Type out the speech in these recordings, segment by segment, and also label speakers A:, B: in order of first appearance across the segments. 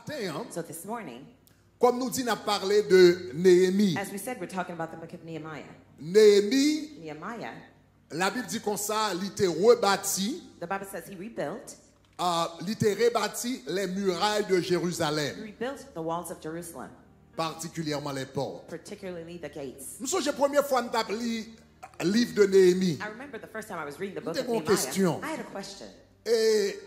A: matin, hein,
B: So this morning,
A: comme nous dit, on a parlé de Néhémie.
B: as we said, we're talking about the book of Nehemiah.
A: Néhémie,
B: Nehemiah,
A: la Bible dit comme ça, il était rebâti,
B: the Bible says he rebuilt.
A: il était rebâti les murailles de
B: He
A: Jérusalem,
B: rebuilt the walls of Jerusalem,
A: particulièrement les portes.
B: particularly the gates.
A: Nous sommes la première fois que nous lu le livre de Néhémie.
B: I remember the first time I was reading the book
A: C'était
B: of
A: mon
B: Nehemiah.
A: question.
B: I had a question.
A: Et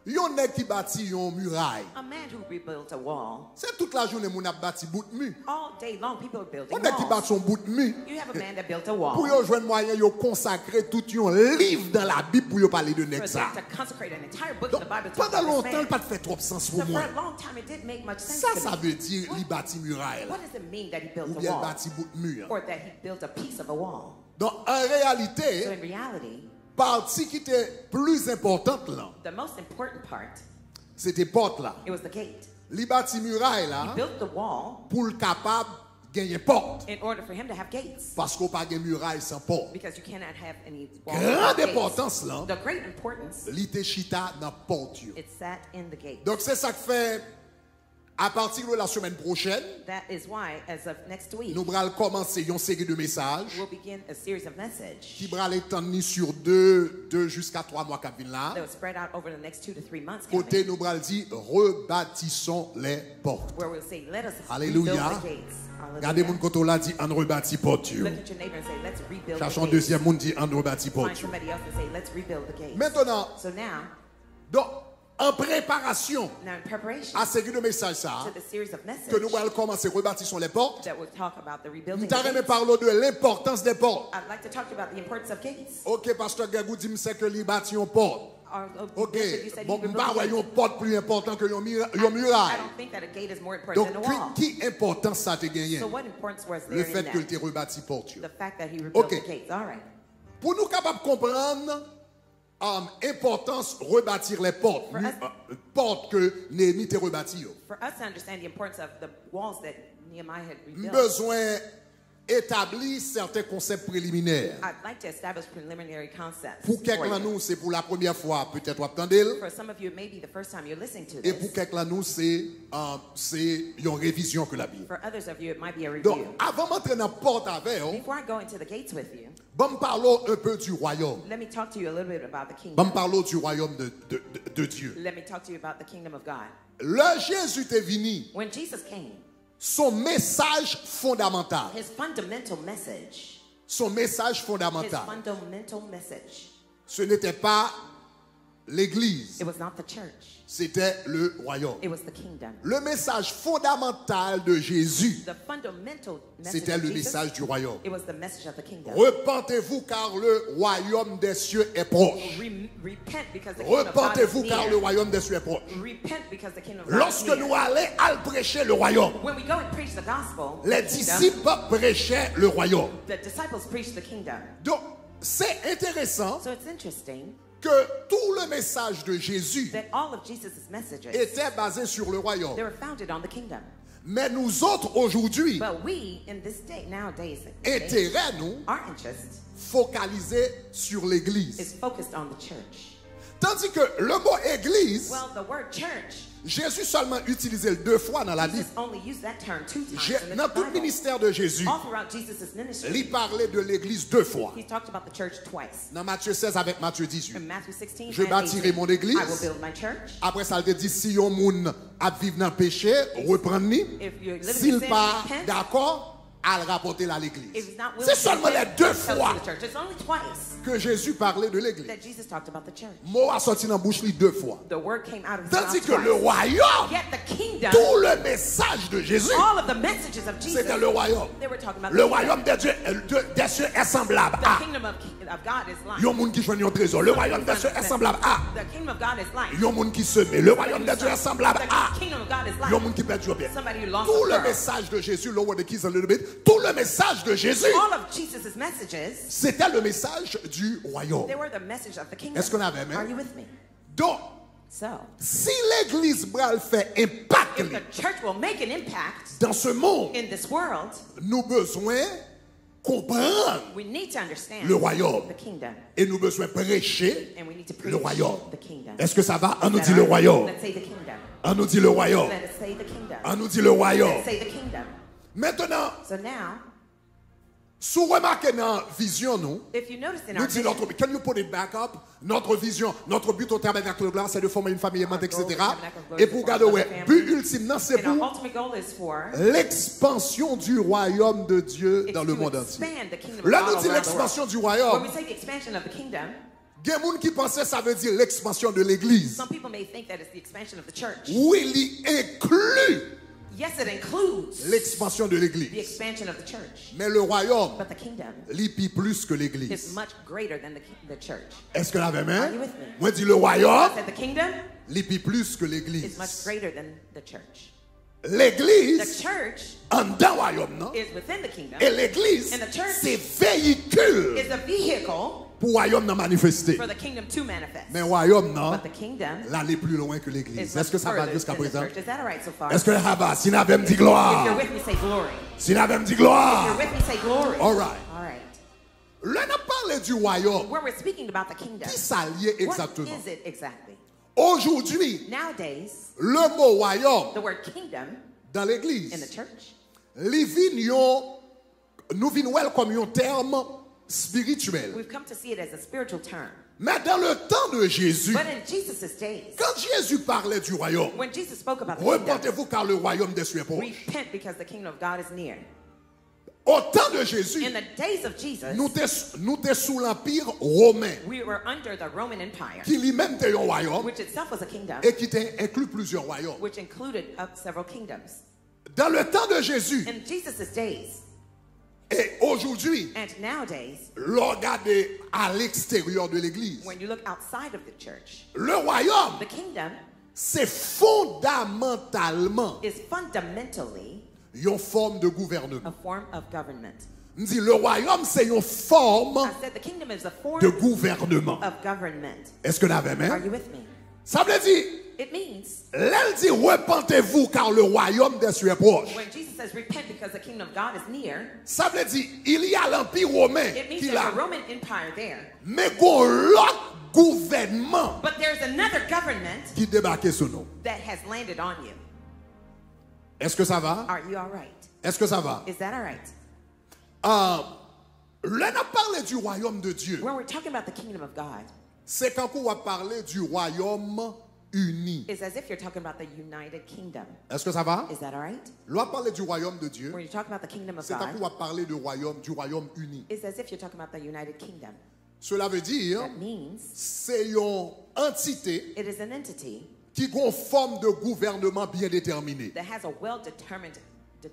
A: il y a un nèg qui bâtit une muraille.
B: A man who rebuilt a wall.
A: C'est toute la journée mon a bâti bout de mur.
B: All day long, people are building
A: On nèg qui
B: walls.
A: bâtit son bout de mur.
B: You have a man that built a
A: Pour
B: wall.
A: yo joindre moyen yo consacrer tout un livre dans la Bible pour yo parler de nèg
B: For
A: ça.
B: them to consecrate an entire book
A: Donc
B: in the Bible to
A: pendant
B: this
A: longtemps,
B: man.
A: il pas fait trop de sens
B: So
A: pour
B: for
A: moi.
B: a long time, it didn't make much sense
A: Ça
B: to me.
A: veut dire il bâtit muraille là.
B: What does it mean that he built
A: Ou
B: a
A: bien
B: wall?
A: bâti bout de mur.
B: Or that he built a piece of a wall?
A: Donc en réalité,
B: So in reality,
A: partie qui était plus importante là,
B: the most important part,
A: c'était porte là.
B: it was the gate.
A: Il bâti muraille
B: He
A: là
B: built the wall
A: pour le capable gagner porte.
B: in order for him to have gates.
A: Parce qu'on pas de muraille sans porte.
B: Because you cannot have any walls
A: Grande
B: without gates.
A: importance là,
B: The great importance,
A: l'ité chita dans porte yo.
B: it sat in the gate.
A: Donc c'est ça que fait à partir de la semaine prochaine,
B: That is why, as of next week,
A: nous allons commencer une série de messages
B: we'll begin a series of messages
A: qui va l'étendre sur deux jusqu'à 3 mois qui viennent là.
B: that will spread out over the next 2 to 3 months,
A: Côté
B: coming,
A: nous allons dire rebâtissons les portes.
B: where we'll say, let us
A: Alléluia.
B: rebuild the gates.
A: Regardez mon
B: Hallelujah.
A: côté là dit on rebâtit porte yo.
B: Look at your neighbor and say, let's rebuild
A: Cherchons
B: the gates.
A: deuxième monde dit on rebâtit
B: Find
A: porte yo.
B: somebody else and say, let's rebuild the gates.
A: Maintenant,
B: So now,
A: donc en préparation
B: in preparation
A: à série de messages ça
B: to the series of
A: que nous
B: messages
A: allons commencer rebâtissons les portes.
B: that will talk about the
A: Nous
B: rebuilding of
A: t'avons
B: gates,
A: parlé de l'importance des portes.
B: I'd like to talk about the importance of gates.
A: OK, pasteur Gagou dit c'est que il bâtit une porte. OK,
B: Bishop, you said
A: bon,
B: he rebuilt
A: pas
B: the gates.
A: une porte plus importante que une
B: I
A: muraille.
B: don't think that a gate is more important
A: Donc,
B: than a wall.
A: qui importance ça te gagné?
B: So what importance was
A: Le
B: there in
A: fait que
B: that?
A: tu rebâti porte.
B: The fact that he rebuilt
A: Okay.
B: the gates. All right.
A: Pour nous capables de comprendre importance rebâtir les portes,
B: For us-
A: portes que Néhémie t'a rebâti yo.
B: For us to understand the importance of the walls that Nehemiah had rebuilt,
A: Besoin établir certains concepts préliminaires.
B: I'd like to establish preliminary concepts.
A: Pour quelqu'un
B: for
A: de
B: you.
A: nous, c'est pour la première fois, peut-être vous attendez.
B: For some of you, it may be the first time you're listening to
A: Et pour
B: this.
A: quelqu'un de nous, c'est une révision que la Bible.
B: For others of you, it might be a
A: Donc,
B: review.
A: avant d'entrer dans la porte avec,
B: Before I go into the gates with you,
A: bon, parlons un peu du royaume.
B: let me talk to you a little bit about the
A: Bon,
B: kingdom.
A: parlons du royaume de Dieu.
B: Let me talk to you about the kingdom of God.
A: Le Jésus est venu,
B: When Jesus came,
A: son message fondamental,
B: his fundamental message,
A: son message
B: his
A: fondamental,
B: fundamental message,
A: ce n'était pas l'église,
B: it was not the church,
A: c'était le royaume.
B: it was the kingdom.
A: Le message fondamental de Jésus,
B: The fundamental message
A: c'était
B: of
A: le
B: Jesus,
A: message du royaume.
B: it was the message of the kingdom.
A: Repentez-vous car le royaume des cieux est proche.
B: Repent because the kingdom of God is
A: Repentez-vous car le
B: near.
A: royaume des cieux est proche.
B: Repent because the kingdom of God is
A: Lorsque
B: near.
A: nous allons à prêcher le royaume,
B: When we go and preach the gospel,
A: les
B: the kingdom,
A: disciples prêchaient le royaume.
B: the disciples preach the kingdom.
A: Donc, c'est intéressant
B: So it's interesting
A: que tout le message de Jésus
B: that all of Jesus' messages,
A: était basé sur le royaume.
B: they were founded on the kingdom.
A: Mais nous autres, aujourd'hui,
B: But we, in this day, nowadays,
A: intérêt, nous,
B: our interest
A: focalisé sur l'église.
B: is focused on the church.
A: Tandis que le mot église,
B: Well, the word church,
A: Jésus seulement utilisé 2 fois dans la Bible.
B: Jesus only used that term 2 times in
A: Dans
B: the
A: tout le
B: Bible.
A: ministère de Jésus,
B: All throughout Jesus' ministry,
A: il parlait de l'église 2 fois.
B: he talked about the church twice.
A: Dans Matthieu 16 avec Matthieu 18.
B: In Matthew 16,
A: Je
B: and
A: bâtirai
B: 18,
A: mon église.
B: I will build my church.
A: Après ça, il te dit, si un monde a vivre dans le péché, reprendre-ni.
B: If you're living
A: S'il
B: in
A: n'est
B: sin,
A: pas
B: repent.
A: d'accord, à le rapporter à
B: If
A: l'église.
B: he's not willing
A: C'est
B: to
A: seulement les
B: repent,
A: 2
B: tell it to
A: fois
B: the church. It's only twice
A: que Jésus parlait de l'église.
B: that Jesus talked about the church.
A: Mot a sorti dans la bouche lui 2 fois.
B: The word came out of his
A: Tandis
B: mouth
A: que le
B: twice.
A: royaume,
B: Yet the kingdom,
A: tout le message de Jésus,
B: all of the messages of Jesus,
A: c'était le royaume.
B: they were talking about
A: Le
B: the kingdom.
A: royaume des cieux est semblable
B: The
A: à.
B: kingdom of God is
A: Il y a un
B: life.
A: monde qui joue un trésor. Le royaume des cieux est semblable à.
B: The kingdom of God is life.
A: Il y a un monde qui se met. Le royaume des cieux est semblable à.
B: The kingdom of God is
A: Il y a un
B: life.
A: monde qui perd du bien.
B: Somebody who lost
A: Tout
B: a
A: le
B: pearl.
A: message de Jésus, lower the keys a little bit, tout le message de Jésus,
B: All of Jesus' messages,
A: c'était le message du royaume.
B: they were the message of the kingdom.
A: Est-ce qu'on avait, mais?
B: Are you with me?
A: Donc,
B: So,
A: si l'église bral fait impact
B: if the church will make an impact
A: dans ce monde,
B: in this world,
A: nous besoin comprendre
B: We need to understand
A: le royaume.
B: the kingdom.
A: Et nous besoin prêcher
B: And we need to
A: le
B: preach
A: royaume.
B: the kingdom.
A: Est-ce que ça va? On nous
B: Is
A: dit
B: that
A: le
B: all right?
A: royaume.
B: Let's say the kingdom.
A: On nous dit le royaume.
B: Let us say the kingdom.
A: On nous dit le royaume.
B: Let's say the kingdom.
A: Maintenant,
B: So now,
A: si vous remarquez dans la vision, nous
B: if you notice in
A: nous
B: our
A: dit
B: vision,
A: notre, can you put it back up? Notre vision, notre but au tabernacle de gloire, c'est de former une famille aimante, etc. Et pour garder, ouais, but ultime, non, c'est
B: and our
A: pour
B: ultimate goal is for
A: l'expansion du royaume de Dieu dans le
B: to
A: monde entier.
B: expand the kingdom of
A: Là,
B: God
A: nous dit
B: around the world.
A: l'expansion du
B: When
A: royaume.
B: we say the expansion of the kingdom,
A: Il y a des gens qui pensaient que ça veut dire l'expansion de l'église.
B: some people may think that it's the expansion of the church.
A: Oui, il inclut
B: Yes, it includes
A: l'expansion de
B: the
A: l'église.
B: expansion of the church.
A: Mais le royaume,
B: But the kingdom
A: il plie plus que
B: is
A: l'église.
B: much greater than the church.
A: Est-ce que la même
B: Are
A: main?
B: you with me?
A: Moi, dit le royaume,
B: I said the kingdom
A: il plie plus que
B: is much
A: l'église.
B: greater than the church. The
A: L'église,
B: church
A: en dedans royaume, non?
B: is within the kingdom,
A: Et l'église,
B: And the church
A: c'est véhicule
B: is a vehicle
A: pour royaume de manifester.
B: for the kingdom to manifest.
A: Mais royaume, non?
B: But the kingdom
A: Là, il est plus loin que
B: is
A: l'église.
B: much
A: Est-ce que ça va
B: further
A: jusqu'à
B: than the
A: présent?
B: church. Is that all right so far?
A: Est-ce que ça va? Si n'avait me dit
B: If you're
A: gloire.
B: with me, say glory.
A: Si n'avait me dit
B: If you're
A: gloire.
B: with me, say glory.
A: All right.
B: All right.
A: Là, on a parlé du royaume.
B: Where we're speaking about the kingdom,
A: Qui s'allie
B: what
A: exactement?
B: is it exactly?
A: Aujourd'hui,
B: Nowadays,
A: le mot royaume
B: the word kingdom
A: dans
B: in the
A: l'église,
B: church,
A: nous venons comme un terme spirituel.
B: we've come to see it as a spiritual term.
A: Mais dans le temps de Jésus,
B: But in Jesus' days,
A: quand Jésus parlait du royaume,
B: when Jesus spoke about the kingdom,
A: repentez-vous car le royaume des cieux est proche.
B: repent because the kingdom of God is near.
A: Au temps de Jésus,
B: In the days of Jesus,
A: nous étions sous l'empire romain,
B: we were under the Roman Empire,
A: qui lui-même était un royaume
B: which itself was a kingdom,
A: et qui inclut plusieurs royaumes.
B: which included several kingdoms.
A: Dans le temps de Jésus
B: In Jesus' days,
A: et aujourd'hui,
B: and nowadays,
A: regardez à l'extérieur de l'église.
B: when you look outside of the church,
A: Le royaume,
B: the kingdom
A: c'est fondamentalement
B: is fundamentally
A: une forme de gouvernement.
B: a form of government.
A: On dit le royaume, c'est une forme
B: I said the kingdom is a form
A: de gouvernement.
B: of government.
A: Est-ce que vous avez
B: Are
A: même?
B: you with me?
A: Ça veut dire,
B: It means
A: l'elle dit repentez-vous car le royaume des cieux est proche.
B: when Jesus says repent because the kingdom of God is near,
A: Ça veut dire, il y a l'empire romain
B: it means
A: qui
B: there's a
A: l'a.
B: Roman Empire there.
A: Mais qu'on l'autre gouvernement
B: But there's another government
A: qui débarque sur nous.
B: that has landed on you.
A: Est-ce que ça va?
B: Are you all right?
A: Est-ce que ça va?
B: Is that all right?
A: L'on a parlé du royaume de Dieu.
B: When we're talking about the kingdom of God,
A: C'est quand on va parler du royaume uni.
B: it's as if you're talking about the United Kingdom.
A: Est-ce que ça va?
B: Is that all right?
A: L'on a parlé du royaume de Dieu.
B: When you're talking about the kingdom of
A: C'est quand on
B: God,
A: va parler du royaume uni.
B: it's as if you're talking about the United Kingdom.
A: Cela veut dire,
B: That means
A: c'est une entité
B: it is an entity
A: qui a une forme de gouvernement bien déterminée.
B: that has a well-determined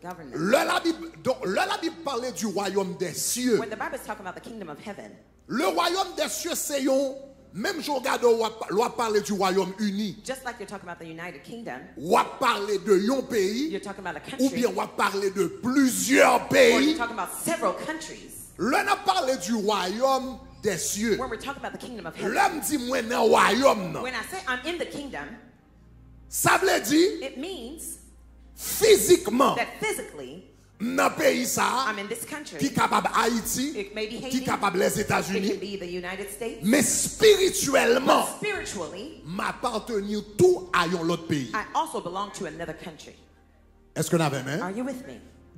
B: government.
A: La Bible parlait du royaume des cieux.
B: When the Bible is talking about the kingdom of heaven,
A: Le royaume des cieux, c'est un. Même je regarde, on va parler du royaume uni.
B: just like you're talking about the United Kingdom,
A: On va parler de un pays,
B: you're talking about a
A: ou
B: country,
A: bien on va parler de plusieurs
B: or
A: pays.
B: you're talking about several countries.
A: L'on a parlé du royaume des cieux.
B: When we're talking about the kingdom of heaven,
A: L'homme dit, moi, dans le royaume, non.
B: when I say I'm in the kingdom,
A: Ça veut dire,
B: it means
A: physiquement,
B: that physically
A: dans le pays, ça,
B: I'm in this country.
A: qui est capable Haïti,
B: It may be
A: qui
B: Haiti,
A: est capable les
B: it can
A: États-Unis,
B: be the United States,
A: mais spirituellement,
B: spiritually,
A: m'appartenir tout à un autre pays.
B: I also belong to another country.
A: Est-ce que vous avez
B: Are
A: même?
B: you with me?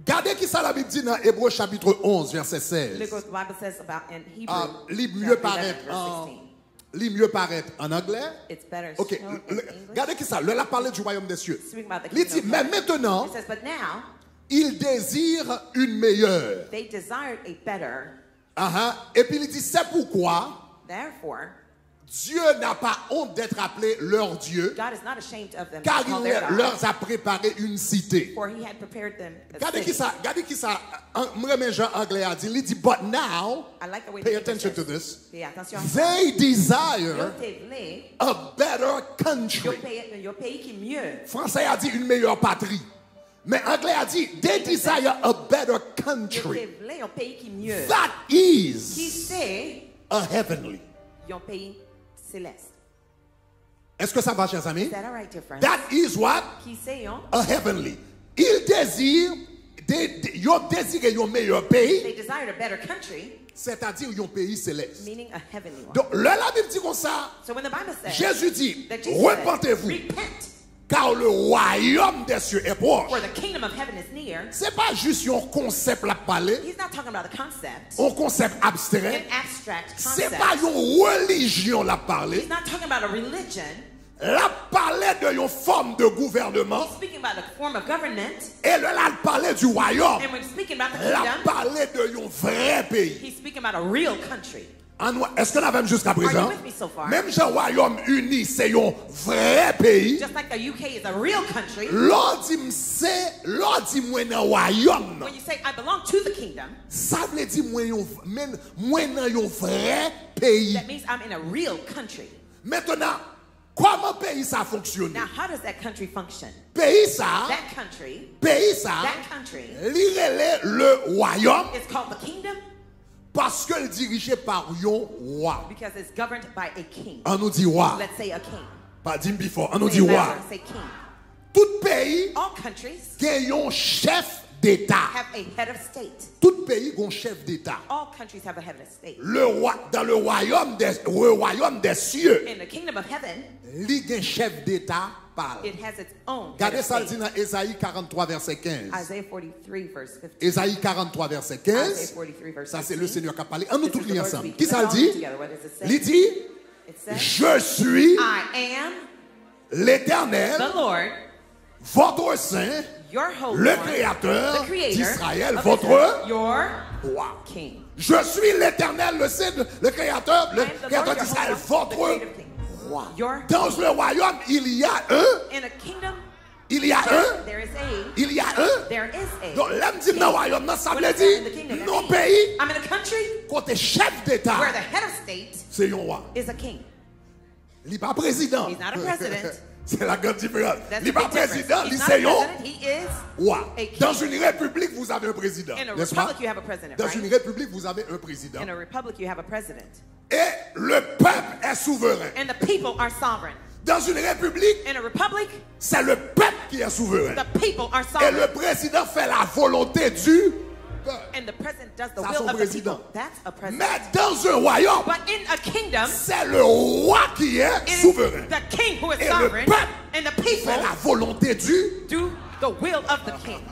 A: Gardez qui ça la Bible dit dans Hébreux chapitre 11, verset
B: Look
A: 16.
B: what the Bible says about in Hebrew,
A: Lit mieux
B: chapter 11,
A: paraître
B: verse
A: en,
B: 16.
A: lit mieux paraître en anglais.
B: It's better
A: Ok,
B: shown in English.
A: regardez qui ça, le a parlé du royaume des cieux.
B: Speaking about the
A: Il
B: kingdom
A: dit,
B: of
A: mais
B: God.
A: maintenant,
B: It says, but now
A: il désire une meilleure.
B: they desired a better.
A: Et puis il dit, c'est pourquoi
B: Therefore,
A: Dieu n'a pas honte d'être appelé leur Dieu,
B: God is not ashamed of them,
A: car
B: to call
A: il
B: their God,
A: leur a préparé une cité.
B: for he had prepared them a
A: Regardez qui
B: city.
A: ça, moi Jean anglais a dit, il dit, but now,
B: I like the way
A: pay
B: the English
A: attention to
B: says.
A: this,
B: Fais attention.
A: they desire
B: Yo te vle,
A: a better
B: yo
A: country.
B: pays qui mieux.
A: Français a dit une meilleure patrie. Mais anglais a dit, they desire a better
B: Yo
A: country.
B: te vle, un pays qui mieux.
A: That
B: Qui
A: is
B: sait,
A: a heavenly.
B: un pays céleste.
A: Est-ce que ça va, chers amis?
B: Is that all right, dear friends?
A: That is what?
B: Qui sait, hein?
A: A heavenly. Il désire, désiré un meilleur pays,
B: They desired a better country,
A: c'est-à-dire un pays céleste.
B: meaning a heavenly one.
A: Donc, la Bible dit comme ça,
B: So when the Bible says
A: Jésus dit,
B: that Jesus
A: repentez-vous,
B: said, repent,
A: car le royaume des cieux est proche.
B: for the kingdom of heaven is near,
A: C'est pas juste un concept à parler,
B: he's not talking about a concept,
A: un concept abstrait.
B: an abstract
A: C'est
B: concept.
A: pas une religion à parler.
B: He's not talking about a religion.
A: La parler de une forme de gouvernement.
B: He's speaking about a form of government.
A: Et là, parler du royaume.
B: And when speaking about the
A: La
B: kingdom,
A: parler de un vrai pays.
B: he's speaking about a real country.
A: Est-ce qu'on a même jusqu'à présent?
B: with me so far?
A: Même si le Royaume-Uni, c'est un vrai pays.
B: Just like the UK is a real country,
A: L'on dit moi dans le royaume.
B: when you say, I belong to the kingdom,
A: Ça veut dire moi dans un vrai pays.
B: that means I'm in a real country.
A: Maintenant, comment pays ça fonctionne?
B: Now, how does that country function?
A: Pays ça,
B: That country
A: l'irélé le royaume
B: is called the kingdom
A: parce que dirigé par un roi.
B: because it's governed by a king.
A: On nous dit roi.
B: Let's say a king.
A: Pas dit before, on nous
B: Say
A: dit
B: a
A: roi.
B: master, say king.
A: Tout pays
B: All countries
A: a un chef d'État.
B: have a head of state.
A: Tout pays a un chef d'État.
B: All countries have a head of state.
A: Dans le royaume des cieux,
B: In the kingdom of heaven,
A: il y a un chef d'État parle.
B: it has its own head
A: Regardez
B: of
A: ça
B: state.
A: dit dans Ésaïe 43 verset 15.
B: Isaiah 43 verse 15.
A: Ésaïe 43 verset
B: Isaiah
A: 15.
B: 43 verse 15.
A: Ça c'est le Seigneur qui a parlé. On nous
B: This
A: tous
B: is the
A: lire
B: Lord
A: ensemble.
B: speaking.
A: Qui ça le
B: Let's all
A: dit?
B: read together. What does it say?
A: Il dit,
B: It says,
A: je suis
B: I am
A: l'Éternel,
B: the Lord,
A: votre Saint,
B: your Holy
A: le
B: One,
A: Créateur
B: the Creator
A: d'Israël,
B: of
A: votre
B: Israel, your
A: roi.
B: King.
A: Je suis l'Éternel, le Saint, le Créateur,
B: I am the Lord, your
A: d'Israël,
B: Holy One, the
A: votre
B: Creator King.
A: roi.
B: Your
A: Dans le royaume, il y a un,
B: In a kingdom,
A: il y a un,
B: there is a,
A: il y a un.
B: there is a.
A: Donc, là, me dit dans le royaume, non, ça
B: When
A: veut
B: it says in the
A: dire,
B: kingdom, that
A: non
B: means
A: pays,
B: I'm in a country
A: côté chef d'État,
B: where the head of state
A: c'est un roi.
B: is a king.
A: Il n'est pas président.
B: He's not a president.
A: C'est la grande différence.
B: That's
A: Il n'est
B: the
A: pas
B: big difference.
A: président, il
B: He's not
A: c'est
B: a
A: un
B: president, he is
A: roi.
B: a king.
A: Dans une république, vous avez un président.
B: In a
A: N'est-ce pas?
B: republic, you have a president,
A: Dans
B: right?
A: une république, vous avez un président.
B: In a republic, you have a president.
A: Et le peuple est souverain.
B: And the people are sovereign.
A: Dans une république,
B: In a republic,
A: c'est le peuple qui est souverain.
B: the people are
A: Et
B: sovereign.
A: le président fait la volonté du peuple.
B: And the president does the
A: Ça,
B: will
A: son
B: of the
A: président.
B: people. That's a president.
A: Mais dans un royaume,
B: But in a kingdom,
A: c'est le roi qui est
B: it is
A: souverain.
B: the king who is
A: Et le
B: sovereign.
A: peuple
B: And the
A: fait
B: people
A: la volonté du.
B: do the will of the king.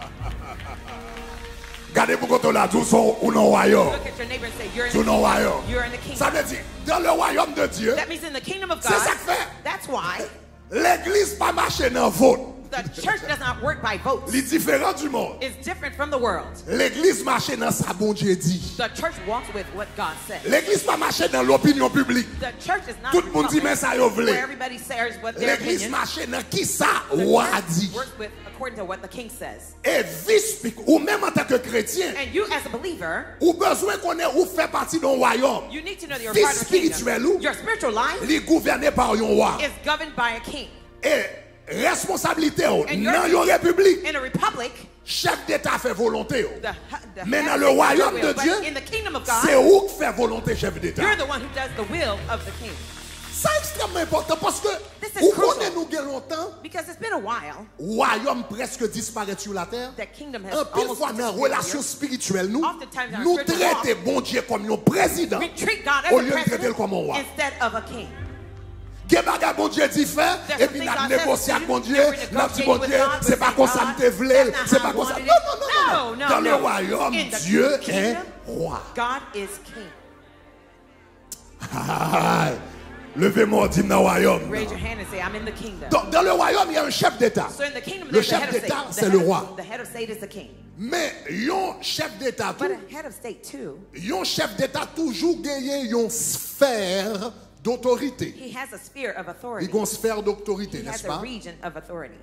A: Regardez pour qu'on l'a dit ou non royaume.
B: Look at your neighbor and say, you're in
A: Ou
B: the
A: non
B: kingdom.
A: royaume.
B: You're in the kingdom.
A: Ça veut dire, dans le royaume de Dieu,
B: That means in the kingdom of
A: c'est
B: God,
A: ça que fait.
B: that's why
A: L'église pas marcher dans le vote.
B: the church does not work by votes.
A: Il est différent du monde.
B: It's different from the world.
A: L'église marche dans sa bon Dieu dit.
B: The church walks with what God says.
A: L'église pas marche dans l'opinion publique.
B: The church is not
A: Tout le monde dit mais ça yo
B: where
A: vle.
B: everybody says what their
A: L'église
B: opinion.
A: marche dans qui ça
B: The
A: roi
B: church
A: dit.
B: works with according to what the king says.
A: Et vice ou même en tant que chrétien,
B: And you as a believer,
A: ou besoin qu'on ait ou fait partie d'un royaume.
B: you need to know that you're
A: Vie
B: part of the
A: spirituelle
B: kingdom.
A: ou
B: Your spiritual life
A: li gouverné par un roi.
B: is governed by a king.
A: Et responsabilité ou
B: And your-
A: dans une république,
B: In a republic,
A: chef d'État fait volonté ou.
B: the
A: Mais
B: head
A: dans
B: of
A: le
B: state
A: royaume
B: will,
A: de
B: but
A: Dieu,
B: in the kingdom of
A: c'est
B: God,
A: où qui fait volonté chef d'État.
B: you're the one who does the will of the king.
A: C'est extrêmement important parce que
B: This is
A: vous
B: crucial.
A: connaissez nous gain longtemps,
B: Because it's been a while
A: royaume presque disparaît sur la terre.
B: that kingdom has
A: Un pile
B: almost
A: fois dans la
B: disappeared
A: relation
B: here.
A: spirituelle, nous
B: Oftentimes in our
A: nous
B: spiritual walk,
A: traitons bon Dieu comme un président
B: We treat God as
A: au
B: a
A: lieu de traiter
B: president
A: comme un roi.
B: instead of a king.
A: Quel bagage bon Dieu dit faire,
B: There's
A: et
B: some
A: puis
B: things
A: n'a
B: God says
A: négocié
B: to
A: avec
B: do,
A: bon Dieu,
B: and we
A: n'a dit
B: negotiate
A: bon
B: with
A: Dieu,
B: God,
A: c'est
B: we
A: pas
B: say,
A: comme ça
B: God,
A: que te voulais,
B: that's not
A: c'est
B: how
A: pas
B: I
A: comme ça.
B: wanted
A: Non,
B: it.
A: non, non, non,
B: No,
A: non.
B: no,
A: Dans le
B: no.
A: royaume,
B: In the
A: Dieu est
B: kingdom,
A: roi.
B: God is king.
A: Ah, levez-moi, dis dans le royaume.
B: Raise your hand and say, I'm in the kingdom.
A: Donc, dans le royaume, il y a un chef d'État.
B: So in the kingdom,
A: Le
B: there's the
A: chef
B: head of
A: d'État,
B: state.
A: c'est le roi.
B: The head of state is the king.
A: Mais un chef d'État,
B: But a head of state too,
A: un chef d'État toujours gagné une sphère d'autorité.
B: he has a sphere of
A: Il
B: authority.
A: y a une sphère d'autorité,
B: He
A: n'est-ce
B: has a
A: pas?
B: region of authority.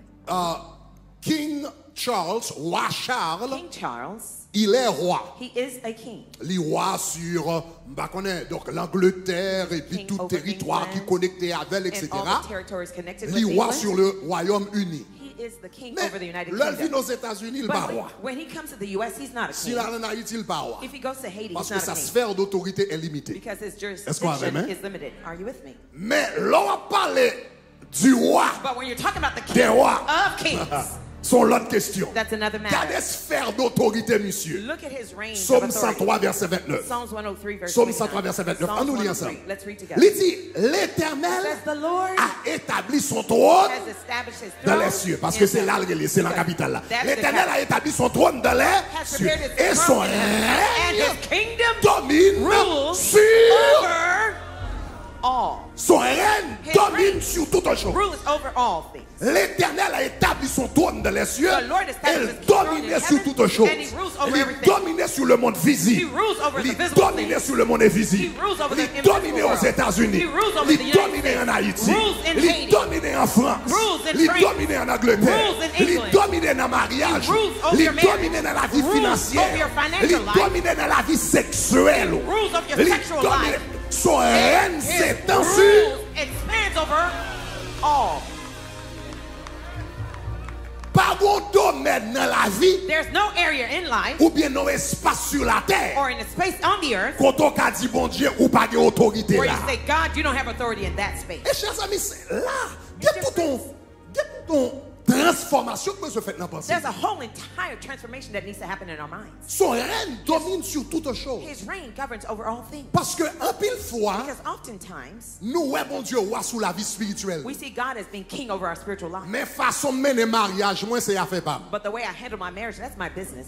A: King Charles, roi Charles,
B: King Charles,
A: il est roi.
B: he is a king.
A: Les rois sur donc l'Angleterre et puis
B: King
A: tout
B: over
A: territoire qui est
B: England
A: connecté avec, etc.
B: And all the territories connected with
A: Les rois
B: England.
A: sur le Royaume-Uni.
B: He is the king
A: Mais
B: over the United
A: leur vie
B: Kingdom.
A: aux États-Unis, il n'est pas
B: But
A: roi.
B: when he comes to the U.S., he's not a
A: S'il
B: king.
A: est en Haïti, il n'est pas roi.
B: If he goes to Haiti,
A: Parce
B: he's
A: que
B: not
A: sa
B: a king.
A: sphère d'autorité est limitée.
B: Because his
A: Est-ce qu'on a
B: jurisdiction
A: même, hein?
B: is limited. Are you with me?
A: Mais l'on va parler du roi,
B: But when you're talking about the
A: des
B: king
A: rois,
B: of kings,
A: Son l'autre question.
B: That's another matter.
A: Regardez sphère d'autorité, monsieur.
B: Look at his range
A: Psaume
B: of authority.
A: 103, verset 29.
B: Psalms 103, verse
A: Psaume
B: 29.
A: 103, verset 29.
B: Psalms
A: On nous lit
B: 103.
A: ensemble.
B: Let's read together.
A: Il dit, l'Éternel
B: Says the Lord
A: a établi son trône
B: has established his
A: dans
B: throne
A: les cieux. Parce
B: in
A: que c'est
B: heaven.
A: là le relief, c'est la capitale là.
B: That's the
A: L'Éternel a établi son trône dans les
B: Has
A: cieux.
B: prepared his
A: Et son
B: throne in heaven. And
A: règne
B: his kingdom
A: domine
B: rules
A: sur...
B: over all.
A: Son règne
B: His
A: domine
B: reign
A: sur toute chose.
B: Rules over all things.
A: L'Éternel a établi son trône dans les cieux.
B: The Lord established
A: Il
B: his throne
A: dominait
B: in
A: sur
B: heaven,
A: toute chose.
B: and he rules over
A: Il
B: everything.
A: dominait sur le monde visible.
B: He rules over the
A: Il
B: visible
A: dominait
B: things.
A: sur le monde invisible.
B: He rules over the
A: Il
B: invisible
A: dominait aux
B: world.
A: États-Unis.
B: He rules over the
A: Il
B: United
A: dominait en
B: States.
A: Haïti.
B: Rules in
A: Il
B: Haiti.
A: dominait en France.
B: Rules in
A: Il
B: France.
A: dominait en Angleterre.
B: Rules in
A: Il
B: England.
A: dominait dans le mariage.
B: He rules over
A: Il
B: your marriage.
A: dominait dans la vie
B: Rules
A: financière.
B: over your financial
A: Il
B: life.
A: dominait dans la vie sexuelle.
B: He rules over your
A: Il
B: sexual
A: dominait-
B: life.
A: Son règne
B: His
A: s'étend sur...
B: rules expands over all.
A: Pas bon domaine dans la vie
B: There's no area in life
A: ou bien non espace sur la terre.
B: or in a space on the earth
A: Quand on a dit bon Dieu ou pas d'autorité
B: where
A: là.
B: you say, God, you don't have authority in that space.
A: Et chers amis, c'est là. Il y a tout ton transformation que se fait dans la pensée.
B: There's a whole entire transformation that needs to happen in our minds.
A: Son règne domine sur toute chose.
B: His reign governs over all things.
A: Parce que en pile fois,
B: Because oftentimes
A: nous ouais bon Dieu roi sous la vie spirituelle.
B: we see God as being king over our spiritual life.
A: Mais façon de mener mariage, moi c'est affaire pas.
B: But the way I handle my marriage, that's my business.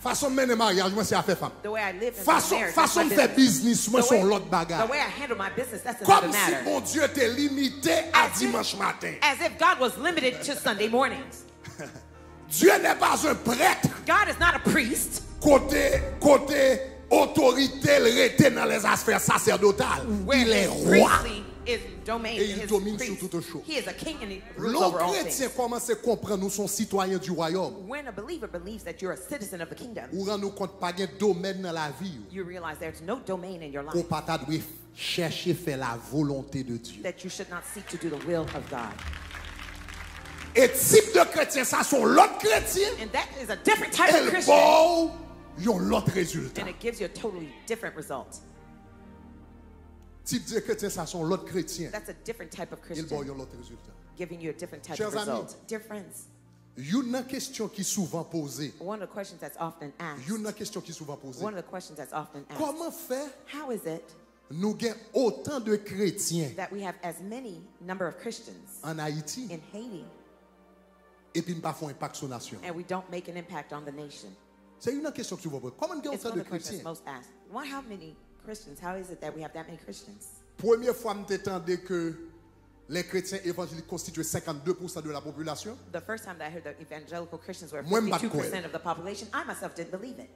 A: Façon de mener mariage, moi c'est affaire femme.
B: The way I live in my
A: Façon
B: marriage, that's
A: façon
B: my
A: de faire
B: business.
A: business, moi
B: The
A: son
B: way-
A: l'autre bagarre.
B: The way I handle my business, that's another
A: Comme si
B: matter.
A: mon Dieu était limité à dimanche matin.
B: As if God was limited to Sunday mornings.
A: Dieu n'est pas un prêtre.
B: God is not a priest.
A: Côté autorité, il était dans les affaires sacerdotales.
B: Where
A: Il est
B: his
A: roi.
B: priestly is domain.
A: Et il
B: his
A: domine
B: priest.
A: sur toute chose.
B: He is a king and he rules
A: L'homme
B: over all
A: chrétien
B: things.
A: commence à comprendre nous sommes citoyens du royaume.
B: When a believer believes that you're a citizen of the kingdom,
A: Ou rend nous compte pas de domaine dans la vie.
B: you realize there's no domain in your
A: Qu'on
B: life
A: pas doit chercher faire la volonté de Dieu.
B: that you should not seek to do the will of God.
A: Et type de chrétien, ça sont l'autre chrétien.
B: And that is a different type of
A: Et
B: Christian.
A: bon, ils ont l'autre résultat.
B: And it gives you a totally different result.
A: Type de chrétien, ça sont l'autre chrétien.
B: That's a different type of
A: Ils ont
B: Christian,
A: l'autre résultat.
B: giving you a different type
A: Chers
B: of
A: amis.
B: result. Dear friends,
A: Une question qui est souvent posée.
B: one of the questions that's often asked,
A: Une question qui est souvent posée.
B: one of the questions that's often asked,
A: Comment faire
B: how is it
A: nous avons autant de chrétiens
B: that we have as many number of Christians
A: en Haïti
B: in Haiti
A: et puis nous pas faire un impact sur la nation?
B: and we don't make an impact on the nation?
A: C'est une question que tu vas poser. Comment nous avons
B: It's
A: autant
B: one
A: de
B: of the questions
A: chrétiens?
B: most asked. Why, how many Christians? How is it that we have that many Christians?
A: Première fois, nous t'entendais que les chrétiens évangéliques constituaient 52% de la population.
B: The first time that I heard that evangelical Christians were
A: Moi, m'bat
B: 52% of the population, I myself didn't believe it.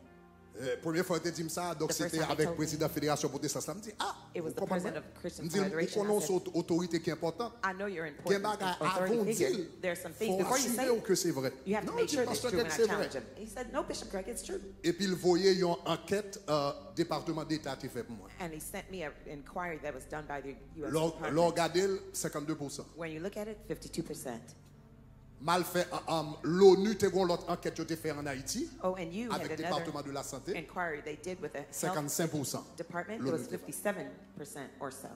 A: Première fois, tu dit ça, donc
B: The first
A: c'était
B: time he
A: avec
B: told
A: le président de la Fédération protestante. Je me dis, ah,
B: It was the
A: vous comprenez?
B: president of Christian
A: Je me dis,
B: Federation.
A: nous connaissons une autorité qui est importante.
B: I know you're
A: Gen
B: important
A: bagay
B: authority
A: avant
B: figure.
A: dire,
B: There's some things
A: faut
B: before you say
A: assurer que c'est vrai.
B: you have to
A: Non,
B: make
A: dit
B: sure that it's
A: pasteur
B: true. And
A: Greg,
B: I
A: c'est
B: challenge
A: vrai.
B: him. He said, "No, Bishop Greg, it's true."
A: Et puis il voyait une enquête département d'État qui fait pour moi.
B: And he sent me an inquiry that was done by the U.S.
A: L'on
B: Department.
A: regardé 52%.
B: When you look at it, 52%.
A: Mal fait, l'ONU te gon l'autre enquête que tu fait en Haïti
B: Oh, and you had
A: avec le
B: another
A: département de la santé,
B: inquiry they did with the health
A: 55%.
B: department. It
A: l'ONU
B: was
A: te fait.
B: 57% or so.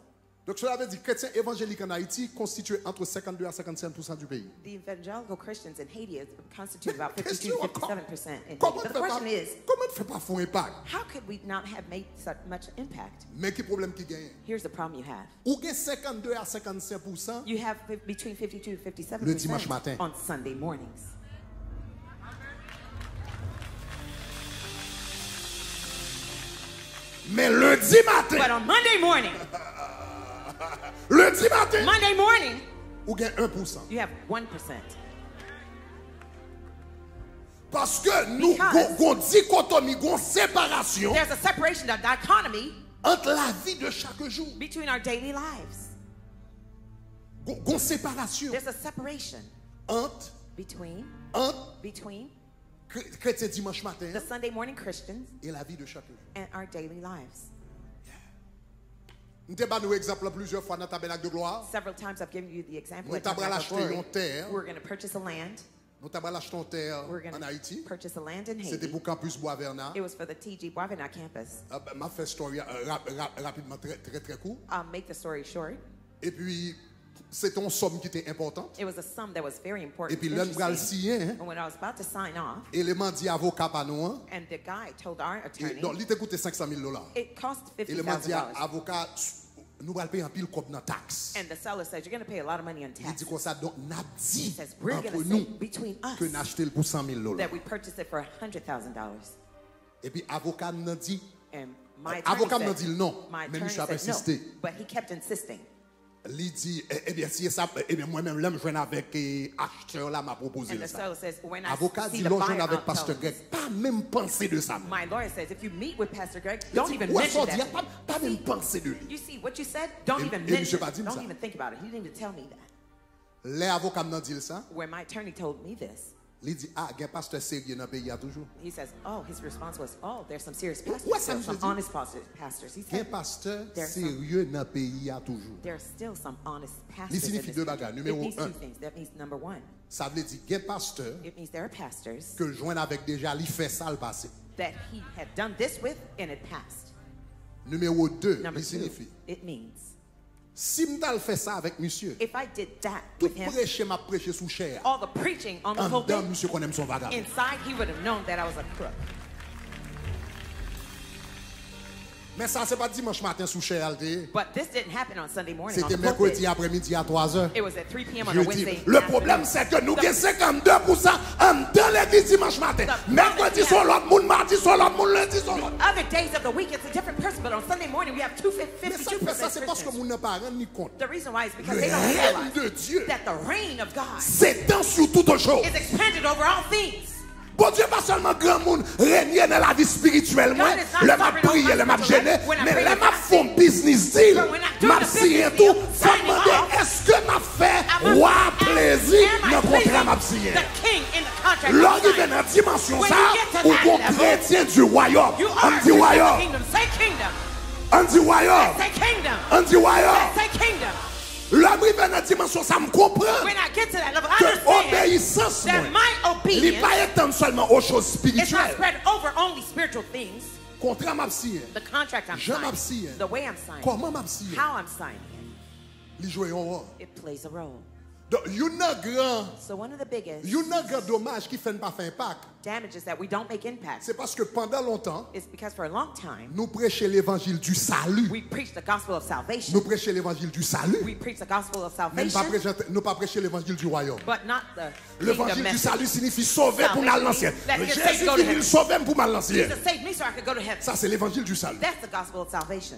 A: Donc cela veut dire que les chrétiens évangéliques en Haïti constituent entre 52 à 55% du pays.
B: The evangelical Christians in Haiti constitute about 52
A: Question
B: to
A: encore.
B: 57% in Haiti.
A: Comment
B: But
A: ne
B: the
A: fait pas,
B: question is,
A: comment ne fait pas fond impact?
B: how could we not have made such much impact?
A: Mais quel problème qui gagne?
B: Here's the problem you have.
A: Ou gagne 52 à 55%
B: You have between 52 to 57%
A: Le dimanche matin.
B: on Sunday mornings.
A: mais lundi matin,
B: But on Monday morning,
A: lundi matin,
B: Monday morning,
A: ou gagne 1%.
B: you have 1%.
A: Parce que nous
B: Because-
A: avons dichotomie, avons séparation
B: There's a separation, a dichotomy
A: entre la vie de chaque jour.
B: between our daily lives.
A: Avons séparation
B: There's a separation
A: entre
B: between
A: chrétien dimanche matin
B: the Sunday morning Christians
A: et la vie de chaque jour.
B: and our daily lives.
A: Nous avons donné exemple plusieurs fois dans le tabernacle de gloire.
B: Several times I've given you the example.
A: Nous
B: at
A: avons
B: Tabernacle
A: acheté
B: of Glory.
A: une terre.
B: We're going to purchase a land.
A: Nous avons acheté une terre
B: We're going
A: en Haïti.
B: to purchase a land in
A: C'était
B: Haiti.
A: pour Campus Boisvernat.
B: It was for the TG Boisvernat campus.
A: Ma fait story rapidement très court.
B: Make the story short.
A: Et puis C'est une somme qui était importante.
B: It was a sum that was very important.
A: Et puis là, nous allons signer.
B: And when I was about to sign off,
A: Élément dit avocat pas nous.
B: and the guy told our attorney,
A: Donc, il t'a coûté $500,000.
B: it cost
A: Élément dit
B: $50,000.
A: avocat, nous allons payer un pile comme dans taxe.
B: And the seller said, you're going to pay a lot of money on
A: Il
B: tax.
A: dit comme ça, donc, n'a dit
B: He says, we're
A: entre
B: going to
A: nous
B: say between us
A: que n'acheter pour $100,000.
B: that we purchased it for $100,000.
A: Et puis, avocat n'a dit,
B: And my
A: avocat
B: attorney
A: n'a dit non,
B: my
A: mais
B: attorney
A: monsieur a
B: said no,
A: persisté.
B: but he kept insisting.
A: Il dit, eh bien, si ça, eh bien, moi-même, là, je viens avec acheteur, là, m'a proposé
B: And the
A: ça.
B: seller says, when I
A: Avocat
B: see
A: dit,
B: the
A: l'on
B: buyer,
A: jeune avec
B: I'll
A: pasteur
B: tell
A: Greg,
B: him.
A: pas même penser de ça.
B: My lawyer says, if you meet with Pastor Greg,
A: Il
B: don't
A: dit,
B: even
A: ouais,
B: mention
A: ça dit,
B: that.
A: pas même penser de lui.
B: You see what you said? Don't
A: Et-
B: even
A: et monsieur
B: mention
A: pas
B: it.
A: dit
B: Don't
A: ça.
B: even think about it. He didn't even tell me that.
A: Les avocats m'ont dit ça.
B: When my attorney told me this,
A: Il dit, ah, il y a un pasteur sérieux dans le pays, il y a toujours.
B: he says, oh, his response was, oh, there's some serious pastors.
A: Ouais, ça
B: There's
A: me
B: some
A: dit.
B: honest pastors. He
A: Il y a un
B: said,
A: pasteur
B: There's
A: sérieux dans le pays, il y a toujours.
B: there's still some honest
A: Il
B: pastors. in
A: signifie
B: this
A: deux
B: country.
A: bagages.
B: It
A: Numéro
B: means
A: un.
B: two things. That means number one,
A: Ça veut dire, il y a un pasteur
B: it means there are pastors
A: que le joint avec déjà, il fait ça le passé.
B: that he had done this with and it passed.
A: Numéro 2,
B: Number
A: il
B: two,
A: signifie,
B: it means
A: si je fais ça avec monsieur,
B: if I did that
A: tout
B: with him,
A: prêcher m'a prêché sous chair.
B: all the preaching on the
A: En
B: pulpit,
A: dedans, monsieur qu'on aime son vagabond.
B: inside he would have known that I was a crook.
A: Mais ça, c'est pas dimanche matin sous chair.
B: But this didn't happen on Sunday morning on
A: C'était
B: the
A: mercredi
B: pulpit.
A: après-midi à 3h.
B: It was at 3 p.m. on a
A: Jeudi.
B: Wednesday
A: Le
B: afternoon.
A: problème, c'est que nous avons 52% en dedans l'église dimanche matin. Mercredi, sur l'autre monde, mardi, sur l'autre monde, lundi, sur l'autre.
B: Other days of the week, it's a different person, but on Sunday morning, we have
A: Mais ça,
B: 52%
A: c'est parce que
B: Christians.
A: nous n'avons pas rendu compte.
B: The reason why is because
A: Le
B: they don't
A: règne de
B: realize
A: Dieu
B: that the reign of God
A: s'étend sur toute chose.
B: is expanded over all things.
A: Bon Dieu, pas seulement grand monde régner dans la vie spirituelle, moi,
B: God is not
A: le m'a
B: sovereign over
A: prié,
B: my
A: le m'a
B: spiritual
A: gêné,
B: life. When I
A: mais
B: pray
A: le
B: to
A: m'a
B: God,
A: fait business deal,
B: But when I do
A: m'a
B: the
A: signé
B: business
A: tout,
B: deal,
A: faut
B: signing
A: demander,
B: off,
A: est-ce que m'a fait
B: I must
A: roi
B: ask,
A: plaisir
B: am I
A: dans le contrat m'a
B: pleasing
A: signé?
B: the king in the contract
A: L'homme
B: I'm
A: qui vient
B: signing?
A: dans dimension
B: When
A: ça,
B: you get to
A: ou
B: that
A: bon
B: level,
A: chrétien du royaume,
B: You
A: on
B: are
A: dit
B: a Christian of the
A: royaume,
B: kingdom. Say kingdom.
A: on dit royaume,
B: Say kingdom.
A: on dit royaume.
B: Say kingdom.
A: L'homme qui vient dans dimension ça, me comprend
B: When I get to that level, I
A: que
B: understand
A: obéissance,
B: that my
A: il n'est
B: obedience
A: pas étendre seulement aux choses
B: is not
A: spirituelles.
B: spread over only spiritual things.
A: Contrat m'a signé.
B: The contract I'm
A: Je m'abstiens.
B: signing, the way I'm signing,
A: Comment m'a signé?
B: how I'm signing
A: Il joue un rôle.
B: it, it plays a role.
A: Donc, il y a un grand,
B: So one of the biggest
A: il y a un grand dommage qui fait pas faire impact.
B: damages that we don't make impact
A: C'est parce que pendant longtemps,
B: is because for a long time
A: nous prêchons l'évangile du salut.
B: we preach the gospel of salvation.
A: Nous prêchons l'évangile du salut.
B: We preach the gospel of
A: Même pas
B: salvation,
A: prêcher, nous pas prêcher l'évangile du royaume.
B: but not the kingdom
A: L'évangile du
B: message.
A: salut signifie sauver pour mal l'ancien.
B: That you're saved
A: Jésus
B: to go to
A: dit
B: heaven.
A: il sauver pour mal l'ancien.
B: Jesus saved me so I could go to heaven.
A: Ça c'est l'évangile du salut.
B: That's the gospel of salvation.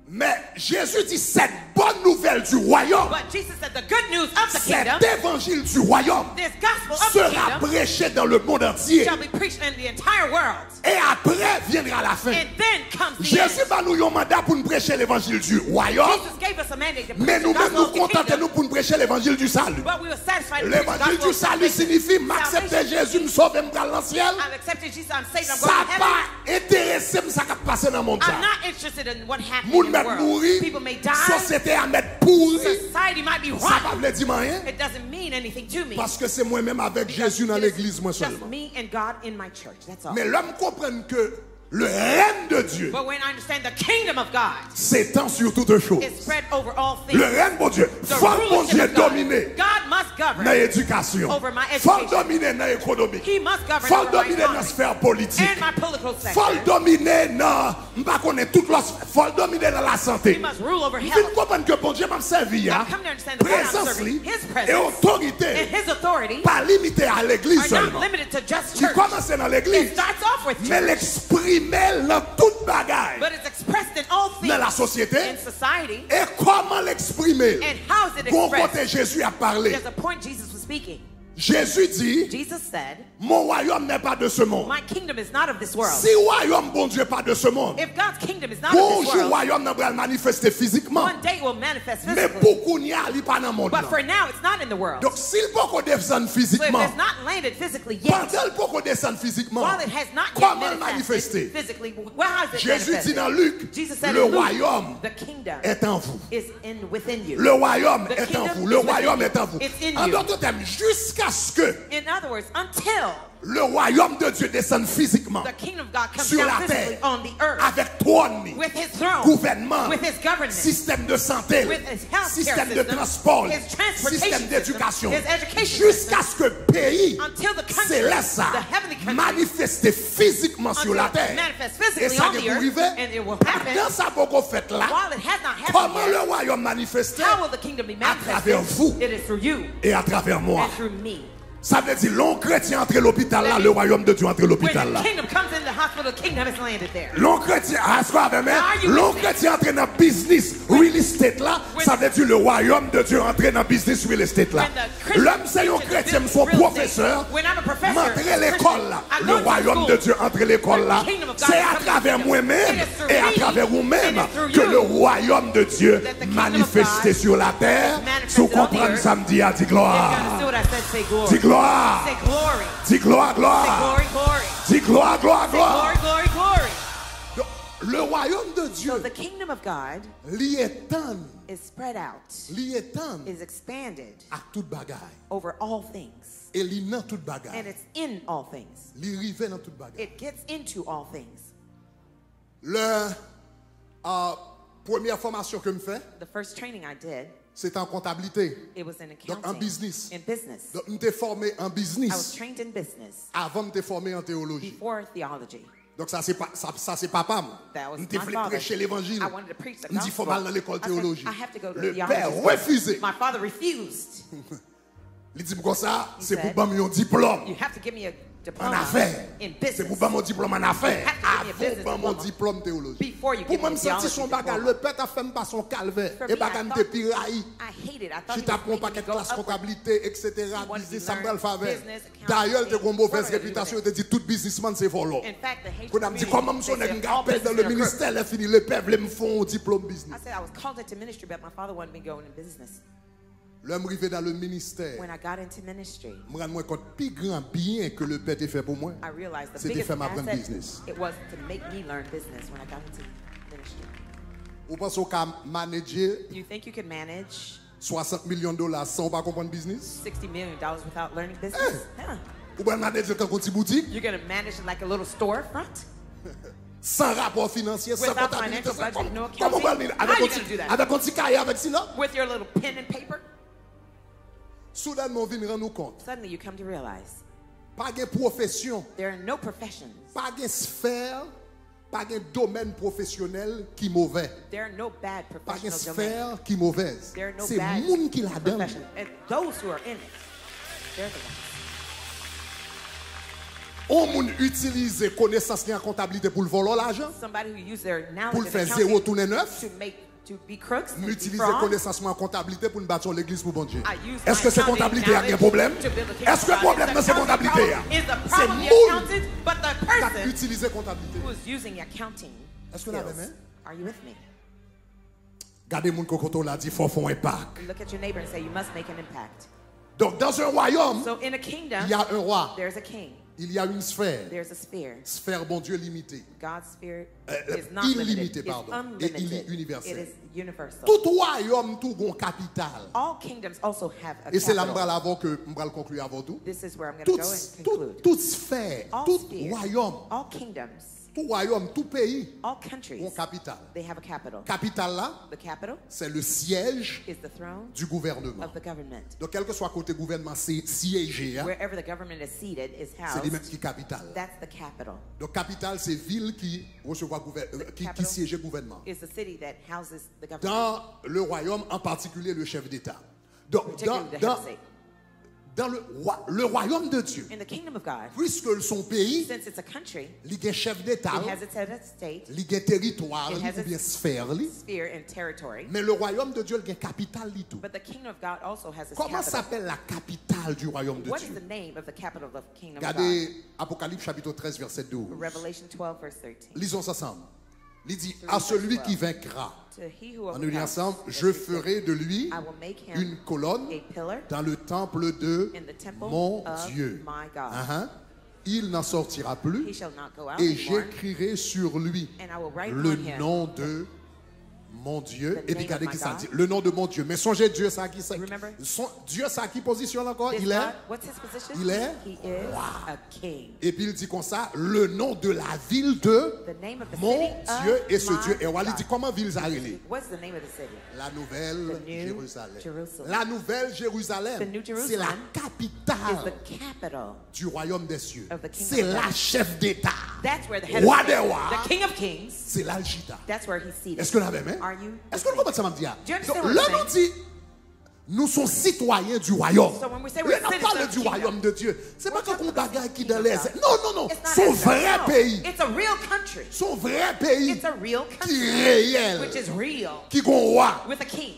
A: Mais Jésus dit cette bonne nouvelle du royaume,
B: But Jesus said the good news of the kingdom,
A: cet évangile du royaume
B: this gospel of the
A: sera
B: kingdom,
A: prêché dans le monde entier.
B: shall be preached in the entire world.
A: Et après viendra la fin.
B: And then comes the
A: Jésus
B: end.
A: va nous un mandat pour nous prêcher l'évangile du royaume.
B: Jesus gave us a mandate to preach
A: Mais
B: the
A: nous-mêmes
B: gospel
A: nous
B: of the
A: contentons
B: kingdom,
A: nous pour nous prêcher l'évangile du salut.
B: but we were satisfied to preach the
A: L'évangile
B: gospel
A: du
B: of
A: salut
B: salvation.
A: signifie m'accepter
B: Salvation
A: Jésus, me sauver, me prendre dans le ciel.
B: I've accepted Jesus, I'm saved, I'm
A: Ça
B: going to
A: pas
B: heaven.
A: intéressé à ce qui passe dans le monde.
B: I'm not interested in what happened
A: Moun
B: in the
A: met
B: world.
A: mourir,
B: People may die,
A: société à mettre pourri.
B: society might be
A: Ça
B: rotten.
A: va dire rien.
B: It doesn't mean anything to me.
A: Parce que c'est moi-même avec Jésus dans
B: It is
A: l'église, moi
B: just
A: seulement.
B: me and God in my church, that's all.
A: Mais l'homme comprenne que le règne de Dieu
B: But when I understand the kingdom of God
A: s'étend sur toutes choses.
B: is spread over all things,
A: Le règne de Dieu,
B: the
A: faut mon
B: rulership
A: Dieu
B: of God,
A: dominer
B: God must
A: dans
B: govern
A: l'éducation.
B: over my
A: Faut
B: education.
A: dominer dans l'économie.
B: He must govern
A: Faut
B: over my
A: dominer dans la
B: economy
A: sphère politique.
B: and my political
A: Faut
B: sector.
A: dominer dans, m'pas connaît toute la sphère. Faut dominer dans la
B: He
A: santé.
B: must rule over
A: Il
B: health.
A: faut comprendre que bon Dieu m'a servi,
B: Now
A: hein.
B: come to understand that what I'm
A: Présence
B: serving,
A: li,
B: his
A: et
B: presence and
A: autorité,
B: his authority
A: pas limité à l'église
B: are not
A: seulement.
B: limited to just
A: Il
B: church.
A: commence dans l'église,
B: It starts off with
A: mais
B: church,
A: l'exprimer dans toute bagaille,
B: but it's expressed in all
A: dans la
B: things
A: société,
B: in society.
A: et comment l'exprimer.
B: And how is it
A: Bon
B: expressed?
A: côté Jésus a parlé.
B: There's a point Jesus was speaking.
A: Jésus dit,
B: Jesus said,
A: mon royaume n'est pas de ce monde.
B: my kingdom is not of this world.
A: Si royaume bon Dieu pas de ce monde,
B: If God's kingdom is not of this
A: bonjour
B: world,
A: royaume n'a pas manifesté physiquement,
B: one day it will manifest
A: mais
B: physically.
A: beaucoup n'y a pas dans le monde.
B: But for now, it's not in the world.
A: Donc s'il peut qu'on descende
B: So if
A: physiquement,
B: it's not landed physically yet,
A: pendant le peut qu'on descende physiquement,
B: while it has not yet
A: comment le
B: manifested
A: manifester?
B: physically, well, how is it
A: Jésus dit
B: manifested?
A: dans Luc,
B: Jesus said
A: le
B: in Luke,
A: royaume
B: the kingdom
A: est en vous.
B: is within you.
A: Le royaume
B: The
A: est en
B: kingdom
A: vous. Le
B: is within
A: royaume
B: you.
A: est en vous.
B: It's in
A: En
B: you.
A: d'autres termes, jusqu'à ce que
B: In other words, until
A: le royaume de Dieu descend physiquement
B: The kingdom of God comes
A: sur
B: down
A: la
B: physically
A: terre
B: on the earth.
A: avec trône,
B: With his throne.
A: gouvernement,
B: With his government.
A: système de santé,
B: With his healthcare
A: système de
B: system,
A: transport,
B: his transportation
A: système d'éducation,
B: system, his education
A: jusqu'à ce que le pays
B: Until the country,
A: céleste
B: the heavenly country,
A: manifeste physiquement sur la
B: until it
A: terre.
B: manifests
A: Et
B: physically
A: ça
B: on the
A: qui est
B: earth,
A: arrivé,
B: and it will happen.
A: dans sa beaucoup fait là,
B: While it has not happened
A: comment
B: yet,
A: le royaume manifesté
B: how will the kingdom be
A: à travers vous
B: manifested? It is through you
A: et à travers moi.
B: and through me.
A: Ça veut dire, l'on chrétien entre l'hôpital là, le royaume de Dieu entre
B: When
A: l'hôpital
B: the
A: là.
B: kingdom comes in the hospital, the kingdom is landed there.
A: L'on chrétien,
B: Are you
A: l'on
B: listening?
A: chrétien entre dans business real estate là,
B: When-
A: ça veut dire le royaume de Dieu entre dans business real estate là.
B: When the Christian
A: L'homme c'est un
B: teaches
A: chrétien,
B: business
A: son
B: real estate,
A: professeur,
B: when I'm a professor,
A: m'entrer
B: as a
A: l'école là,
B: Christian, I
A: le
B: go to
A: royaume
B: school.
A: de Dieu entre l'école là,
B: The kingdom of God
A: c'est
B: is
A: à
B: coming
A: travers
B: to
A: moi-même
B: It is through
A: et à
B: me.
A: travers vous-même
B: It is through
A: que
B: you
A: le royaume de Dieu
B: that the kingdom of
A: manifesté
B: God
A: sur la terre.
B: manifested
A: Sous
B: on the
A: comprendre
B: earth.
A: samedi à dit
B: If you
A: gloire.
B: understood what I said, say glory.
A: Dis gloire.
B: Say glory.
A: Dis gloire,
B: Say
A: gloire.
B: glory, glory.
A: Dis gloire, gloire,
B: Say
A: gloire.
B: glory, glory, glory.
A: Donc, le royaume de
B: So
A: Dieu,
B: the kingdom of God
A: l'y étend,
B: is spread out,
A: l'y étend
B: is expanded
A: à toute bagaille.
B: over all things.
A: Et l'y dans toute
B: And
A: bagaille.
B: it's in all things.
A: L'y rive dans toute bagaille.
B: It gets into all things.
A: Première formation que je fais,
B: The first training I did,
A: c'est en comptabilité.
B: it was in
A: Donc en
B: accounting.
A: business.
B: In business.
A: Donc, je t'ai formé en
B: I was
A: business
B: trained in business
A: avant de te former en théologie.
B: before theology.
A: Donc ça c'est pas ça c'est papa moi.
B: That was
A: Je t'ai
B: my
A: voulu
B: father.
A: prêcher l'évangile.
B: I wanted to preach the
A: Je dis faut
B: gospel.
A: mal dans l'école
B: I said,
A: théologie.
B: I have to go to
A: Le
B: theology
A: père
B: school.
A: refusé.
B: My father refused.
A: Il dit comme ça, c'est pour
B: said,
A: pas mon diplôme
B: You have to give me a
A: en
B: diploma
A: affaires.
B: in
A: C'est
B: business.
A: pour pas mon diplôme en affaires.
B: You have to give me a business
A: Avant pas mon
B: diploma
A: diplôme théologie.
B: before you
A: Pour
B: give me
A: moi
B: a
A: me sentir
B: theology
A: son bagage,
B: diploma.
A: le père t'a fait pas son calvaire.
B: For
A: Et
B: me,
A: bagage
B: I
A: te
B: thought-
A: piraille.
B: I hated it. I thought
A: Si
B: he
A: t'as
B: was
A: pris un
B: making
A: paquet
B: me
A: de
B: go
A: classe
B: upward.
A: comptabilité, etc.,
B: wanted
A: business,
B: to
A: ça
B: learn
A: me faire.
B: business, accounting,
A: D'ailleurs, tu as une mauvaise
B: what are you
A: réputation,
B: doing?
A: tu dit tout businessman c'est volant.
B: In fact, the Haitian
A: Quand on me dit
B: community,
A: comment me
B: they
A: sonne
B: said,
A: un
B: all
A: gars dans
B: business
A: le
B: are crooked.
A: ministère, là fini, le peuple me font un diplôme business.
B: I said I was called into ministry, but my father wanted me going in business.
A: L'homme arrivé dans le ministère,
B: When I got into ministry,
A: je me rends compte plus grand bien que le père t'a fait pour moi.
B: I realized the
A: C'était
B: biggest
A: faire ma bonne
B: asset
A: business.
B: it was to make me learn business when I got into ministry.
A: Vous pensez qu'à manager
B: You think you can manage
A: $60 millions sans pas comprendre business?
B: $60 million without learning business? Yeah.
A: Ou bien manager quand on dit boutique,
B: You're going to manage it like a little storefront
A: sans rapport financier, sans
B: Without
A: comptabilité,
B: financial budget, no
A: comment on va
B: accounting?
A: le
B: How you gonna do that?
A: avec un petit cahier avec ça?
B: with your little pen and paper.
A: Soudainement, on vient rendre compte.
B: Suddenly you come to realize
A: Pas de profession,
B: there are no professions,
A: pas de sphère, pas de domaine professionnel qui est mauvais.
B: there are no bad
A: Pas de
B: professional domains.
A: sphère qui est mauvaise.
B: There are no
A: C'est
B: bad
A: le monde qui la donne.
B: professions. And those who are in it, they're the ones.
A: On moun utilise connaissance en comptabilité pour le voler l'argent,
B: Somebody who use their
A: pour
B: knowledge
A: le faire
B: in
A: zéro
B: accounting
A: tourner neuf.
B: to be crooks and
A: M'utiliser
B: defraud.
A: connaissance en comptabilité pour nous bâtir l'église pour bon Dieu.
B: I use
A: Est-ce
B: my
A: que c'est
B: accounting
A: comptabilité a un
B: knowledge
A: problème?
B: to build a kingdom
A: Est-ce que le
B: of God.
A: problème
B: It's
A: dans
B: the
A: cette
B: accounting
A: comptabilité?
B: problem is the
A: C'est
B: problem the
A: moun
B: accountant, but the
A: qui a
B: person
A: utilisé comptabilité.
B: who is using accounting
A: Est-ce que vous l'avez
B: skills.
A: mis?
B: Are you with me?
A: Gardez mon cocoto là dit faut faire un impact.
B: Look at your neighbor and say, you must make an impact.
A: Donc dans un royaume,
B: So in a kingdom,
A: il y a un roi,
B: there's a king,
A: il y a une sphère,
B: there's a sphere.
A: sphère bon Dieu limitée.
B: God's spirit is not
A: illimité,
B: limited,
A: pardon,
B: it's
A: et
B: unlimited.
A: universel.
B: It is universal.
A: Tout royaume, tout gon capital.
B: All kingdoms also have a
A: Et c'est là
B: capital.
A: avant que je vais conclure avant tout.
B: This is where I'm going to go and conclude.
A: Toute sphère,
B: All
A: tout
B: spheres,
A: royaume,
B: all kingdoms,
A: tout pays
B: all countries,
A: ont capital.
B: they have a capital.
A: Capital là,
B: The capital
A: c'est le siège
B: is the throne
A: du gouvernement.
B: of the government.
A: Donc quel que soit côté gouvernement, c'est siégé. Hein?
B: Wherever the government is seated is
A: C'est lui même
B: housed.
A: qui capital.
B: That's the capital.
A: Donc capital, c'est ville qui recevoir qui
B: Capital
A: siège gouvernement.
B: is the city that houses the government.
A: Dans le royaume, en particulier le chef d'État. Donc
B: Particularly the head of state.
A: dans le royaume de Dieu,
B: In the kingdom of God,
A: puisque son pays,
B: since it's a country,
A: il y a chef d'État,
B: it has its head of state,
A: il y a territoire,
B: It has
A: ou bien
B: its-
A: sphère,
B: sphere, and territory.
A: mais le royaume de Dieu, il y a capital tout.
B: But the kingdom of God also has its
A: Comment
B: capital.
A: s'appelle la capitale du royaume de
B: What is
A: Dieu?
B: the name of the capital of the kingdom of God?
A: Regardez Apocalypse chapitre 13 verset 12.
B: Revelation 12, verse 13.
A: Lisons ça ensemble. Il dit à celui qui vaincra.
B: To he who
A: On nous lit
B: overcomes,
A: ensemble,
B: as
A: je
B: he said,
A: ferai de lui
B: I will make him
A: une colonne
B: a pillar
A: dans le temple de
B: in the temple
A: mon
B: of
A: Dieu.
B: my God.
A: Hein? Il n'en sortira
B: He
A: plus
B: shall not go out
A: et
B: anymore,
A: j'écrirai sur lui
B: and I will write
A: le
B: on him
A: nom de mon Dieu,
B: The
A: et puis
B: name
A: regardez
B: of
A: qui
B: my
A: ça
B: God.
A: dit. Le nom de mon Dieu. Mais songez Dieu, ça qui c'est.
B: Remember?
A: Dieu, ça qui position encore?
B: This
A: Il est.
B: God, what's his position?
A: Il est
B: He is a king.
A: Et puis il dit comme ça, le nom de la ville de
B: The name of the
A: mon
B: city
A: Dieu
B: of
A: et ce
B: my
A: Dieu. Et voilà, il
B: God.
A: dit comment ville ça relève?
B: What's the name of the city?
A: La nouvelle
B: The new
A: Jérusalem.
B: Jerusalem.
A: La nouvelle Jérusalem,
B: The new Jerusalem
A: c'est la
B: Is
A: capitale
B: the capital.
A: du royaume des cieux.
B: of the kingdom
A: C'est
B: of
A: la
B: heaven.
A: chef d'État.
B: That's where the head
A: Roi
B: of
A: des
B: state,
A: rois.
B: the king of kings,
A: C'est l'Algita.
B: that's where he's seated.
A: Est-ce que vous l'avez aimé?
B: Are you
A: Est-ce que vous comprenez ça, m'a dit?
B: Do you understand
A: Donc,
B: what
A: là,
B: I'm
A: nous dit, nous sommes citoyens du royaume.
B: So when we say
A: Là,
B: we're
A: on
B: citizens
A: parle
B: of the
A: du
B: kingdom,
A: royaume de Dieu. C'est pas
B: we're
A: comme
B: talking
A: un
B: about
A: bagage
B: the
A: qui
B: kingdom
A: dans les...
B: of God.
A: Non, non, non.
B: It's not
A: Son
B: abstract,
A: vrai
B: no.
A: pays.
B: It's a real country.
A: Son vrai pays
B: It's a real
A: qui
B: country,
A: est réel.
B: which is real,
A: Qui est roi.
B: with a king,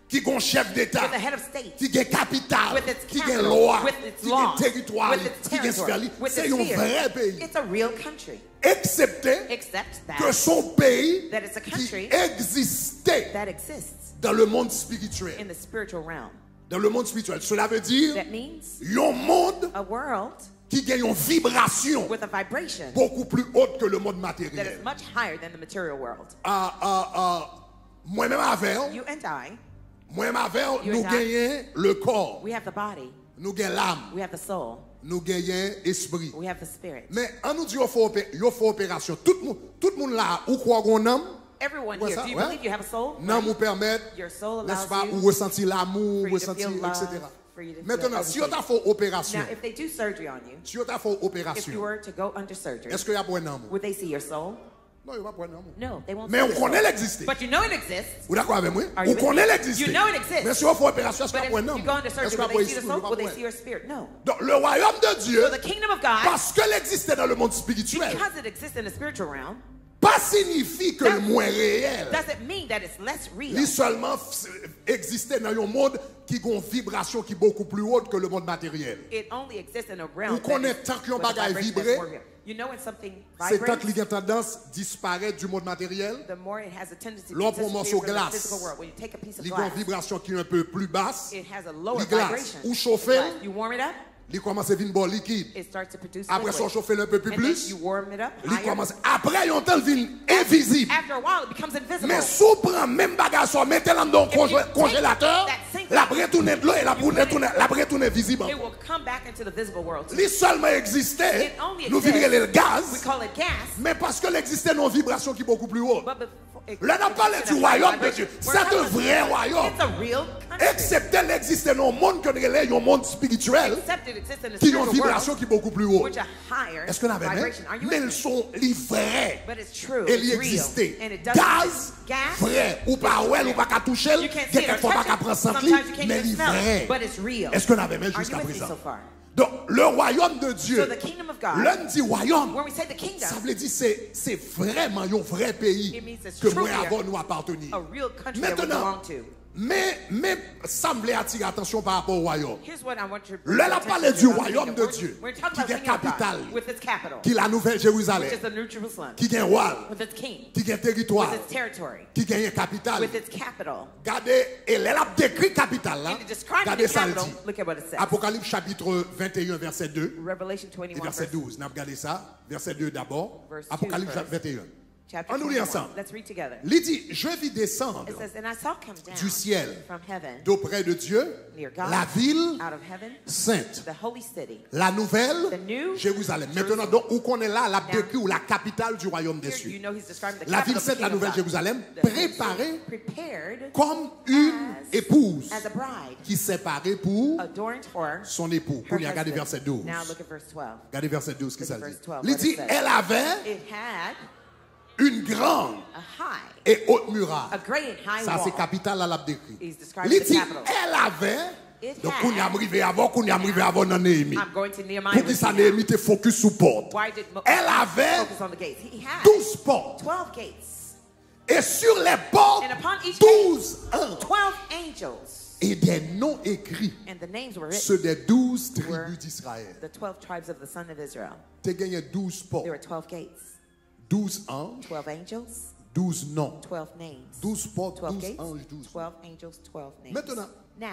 A: Qui est chef d'État.
B: with a head of state,
A: Qui est capitale.
B: with its
A: Qui est
B: capital,
A: loi.
B: with its
A: Qui est
B: laws,
A: territoire.
B: with its
A: Qui est
B: territory,
A: sphère.
B: with
A: C'est
B: its
A: un
B: sphere.
A: vrai pays.
B: It's a real country,
A: Excepté
B: except
A: que
B: that
A: son pays
B: That it's a
A: qui
B: country
A: existait
B: that exists
A: dans le monde spirituel.
B: in the spiritual realm.
A: Dans le monde spirituel. Cela veut dire
B: That means
A: un monde
B: a world
A: qui gagne une vibration
B: with a vibration
A: beaucoup plus haute que le monde
B: that
A: matériel.
B: is much higher than the material world.
A: Moi-même avec,
B: You and I,
A: moi-même avec,
B: You
A: nous
B: and I.
A: gagnons le corps,
B: we have the body,
A: nous gagnons l'âme,
B: we have the soul,
A: nous gagnons l'esprit.
B: we have the spirit.
A: Mais on nous dit qu'il faut opération. Tout le monde là, ou croit qu'on aime,
B: Everyone
A: Ouais,
B: here,
A: ça,
B: do you
A: ouais.
B: believe you have a soul?
A: non vous permettre,
B: Your soul
A: n'est-ce
B: allows
A: pas,
B: you
A: ou ressentir l'amour,
B: for you to
A: ressentir,
B: feel love,
A: etc.
B: for you to feel
A: Maintenant, si on
B: everything.
A: t'a fait opération,
B: Now, if they do surgery on you,
A: si on t'a fait
B: if you
A: opération,
B: were to go under surgery,
A: est-ce qu'il y a un amour?
B: would they see your soul?
A: Non, il n'y a pas amour.
B: No, they won't
A: Mais
B: see
A: on
B: your
A: connaît
B: soul.
A: l'exister.
B: But you know it exists.
A: Vous d'accord avec moi?
B: Are
A: On
B: you with
A: connaît
B: me?
A: l'exister.
B: You know it exists.
A: Mais si on fait opération, est-ce qu'il
B: But
A: y a
B: if
A: un amour?
B: you go under
A: Est-ce
B: surgery,
A: qu'il y a
B: will they see
A: un
B: the soul? Will they
A: esprit?
B: see your spirit? No.
A: Donc, le royaume de Dieu,
B: So the kingdom of God,
A: parce que l'existait dans le monde spirituel,
B: because it exists in the spiritual realm,
A: pas signifie que le moins réel.
B: doesn't mean that it's less real.
A: Il seulement existait dans un monde qui a une vibration qui est beaucoup plus haute que le monde matériel.
B: It only exists in a realm.
A: Ou connaît
B: that is
A: tant qu'un
B: with a
A: bagage
B: vibration
A: vibre,
B: that's more real. You know when something
A: C'est tant
B: vibrates,
A: qu'il y a tendance à disparaître du monde matériel.
B: the more it has a tendency to
A: L'on prend un
B: disappear
A: morceau
B: from the
A: glace.
B: physical world. When you take a piece of
A: Il y a une
B: glass,
A: vibration qui est un peu plus basse.
B: it has a lower
A: Les glaces,
B: vibration.
A: ou chauffer,
B: Glass. You warm it up,
A: il commence à venir bon liquide.
B: it starts to produce
A: Après ça, on
B: liquid.
A: chauffe un peu plus
B: And then
A: plus.
B: you warm it up
A: Il
B: higher.
A: commence. Après, il y a un tel vin invisible.
B: After a while, it becomes invisible.
A: Mais si on prend même bagage, on met dans le
B: If you take
A: congélateur,
B: that same
A: la retourne de l'eau et la retourne visible.
B: It will come back into the visible world.
A: Il seulement existait,
B: It only
A: nous
B: exists.
A: vivrions le
B: We
A: gaz,
B: call it gas.
A: mais parce que l'existait une vibration qui est beaucoup plus haute.
B: But before,
A: Là, on parle
B: it's
A: du
B: in a
A: royaume de
B: vibration.
A: Dieu.
B: We're
A: C'est un
B: talking
A: vrai
B: about-
A: royaume.
B: It's a real country.
A: Excepté l'existait dans un monde que nous relève, un monde spirituel,
B: Except it exists in the
A: qui a une
B: spiritual
A: vibration
B: world,
A: qui est beaucoup plus haute.
B: which a higher
A: Est-ce que nous avons
B: vibration. Are you
A: mais
B: with
A: ils
B: me?
A: sont livrés.
B: But it's true.
A: Et
B: It's
A: il
B: real.
A: existait.
B: And it does
A: Gaz,
B: exist. Gas,
A: vrai. Ou pas ouais, ou pas qu'à toucher,
B: you can't see it or
A: quelquefois pas
B: touch
A: qu'à
B: it.
A: prendre sans
B: Sometimes you can't
A: mais
B: even smell
A: livré.
B: it. But it's real.
A: Est-ce que nous avons
B: Are you
A: jusqu'à
B: with me
A: présent?
B: so far?
A: Donc, le royaume de Dieu,
B: So the kingdom of God,
A: l'un dit royaume,
B: when we say the kingdom,
A: ça veut dire c'est vraiment un vrai pays
B: It means it's
A: que
B: true
A: moi
B: here.
A: avons nous appartenir.
B: a real country that we
A: Maintenant,
B: belong to.
A: mais ça me voulait attirer attention par rapport au royaume.
B: Here's what I want you to
A: Là, on a parlé du royaume de Dieu,
B: We're talking
A: qui
B: about the
A: est
B: kingdom of God,
A: capitale,
B: with its capital,
A: qui est la nouvelle
B: which
A: Jérusalem,
B: is the New Jerusalem,
A: qui est un roi,
B: with its king,
A: qui est un territoire,
B: with its territory,
A: qui est une capitale.
B: with its capital.
A: Regardez, et elle a décrit capitale là.
B: And to describe
A: Regardez
B: the
A: ça le
B: capital,
A: dit.
B: look at what it says.
A: Apocalypse chapitre 21 verset 2
B: Revelation
A: et
B: 21,
A: verset
B: verse
A: 12. On a regardé ça, verset 2 d'abord.
B: Verse 2
A: Apocalypse
B: first.
A: 21.
B: chapter
A: On nous lit
B: 21.
A: ensemble.
B: Let's read together.
A: Il dit, je vis descendre
B: It says, and I saw come down
A: du ciel,
B: from heaven,
A: d'auprès de Dieu,
B: near God,
A: la ville
B: out of heaven,
A: sainte,
B: the holy city.
A: la nouvelle
B: The new
A: Jérusalem.
B: Jerusalem.
A: Maintenant, donc, où qu'on est là, la
B: Now,
A: décrit ou la capitale du royaume des
B: Here, you
A: cieux.
B: know he's describing the
A: La
B: capital
A: ville
B: of the
A: sainte, la
B: kingdom of
A: nouvelle
B: God.
A: Jérusalem,
B: The holy
A: préparée
B: city, prepared
A: comme une
B: as-
A: épouse
B: as a bride,
A: qui s'est parée pour
B: adorned for
A: son époux.
B: her
A: Pour y regarder
B: husband.
A: verset 12.
B: Now look at verse 12.
A: Regardez verset 12, qui
B: Look
A: ça
B: at
A: dit.
B: verse 12,
A: Il
B: what it
A: dit,
B: says.
A: elle avait
B: It had
A: une grande
B: a high,
A: et haute muraille.
B: a great and high
A: Ça, c'est
B: wall.
A: capitale à la décrit.
B: He's describing
A: Il
B: the
A: dit,
B: capital.
A: elle avait.
B: It
A: Donc,
B: had-
A: qu'on y a arrivé avant dans Néhémie.
B: I'm going to Nehemiah
A: Pour qui
B: with
A: ça,
B: you now.
A: Néhémie te focus sur porte.
B: Why did
A: Elle avait
B: focus on the gates? He had
A: 12 portes.
B: 12 gates.
A: Et sur les portes,
B: And upon each
A: 12 anges.
B: 12 angels.
A: Et des noms écrits.
B: And the names were written.
A: Ceux des 12
B: were
A: tribus d'Israël.
B: The 12 tribes of the son of Israel.
A: Tu as gagné 12 portes,
B: There were 12 gates,
A: 12 anges,
B: 12 angels,
A: 12 noms.
B: 12 names.
A: 12 portes,
B: 12
A: 12
B: gates,
A: anges, 12.
B: 12 angels, 12 names.
A: Maintenant,
B: Now,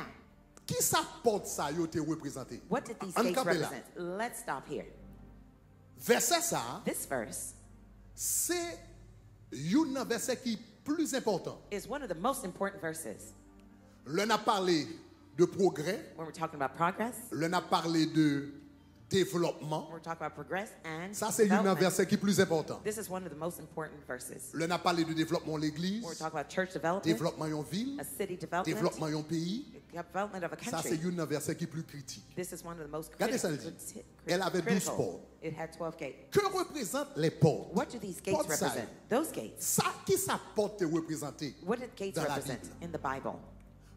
A: qui ça porte ça, yo te représenté?
B: what did these
A: En
B: gates
A: campé là.
B: represent? Let's stop here.
A: Verset ça,
B: This verse
A: c'est un verset qui plus importants.
B: is one of the most important verses.
A: L'un a parlé de progrès,
B: When we're talking about progress,
A: l'un a parlé de développement.
B: when we're talking about progress and
A: Ça, c'est un
B: development.
A: verset qui est plus important.
B: This is one of the most important verses.
A: L'un a parlé de développement de l'église,
B: When we're talking about church development,
A: développement en ville,
B: a city development,
A: développement en pays.
B: development of a
A: Ça, c'est
B: country.
A: un verset qui est plus critique.
B: This is one of the most
A: Regardez ça,
B: critical.
A: il dit. Elle avait 12 portes.
B: It had 12 gates.
A: Que représentent les portes?
B: What do these gates
A: Portes, ça,
B: represent? Those gates.
A: ça, qui sa porte est représentée
B: What did gates
A: dans la
B: represent
A: Bible?
B: in the Bible?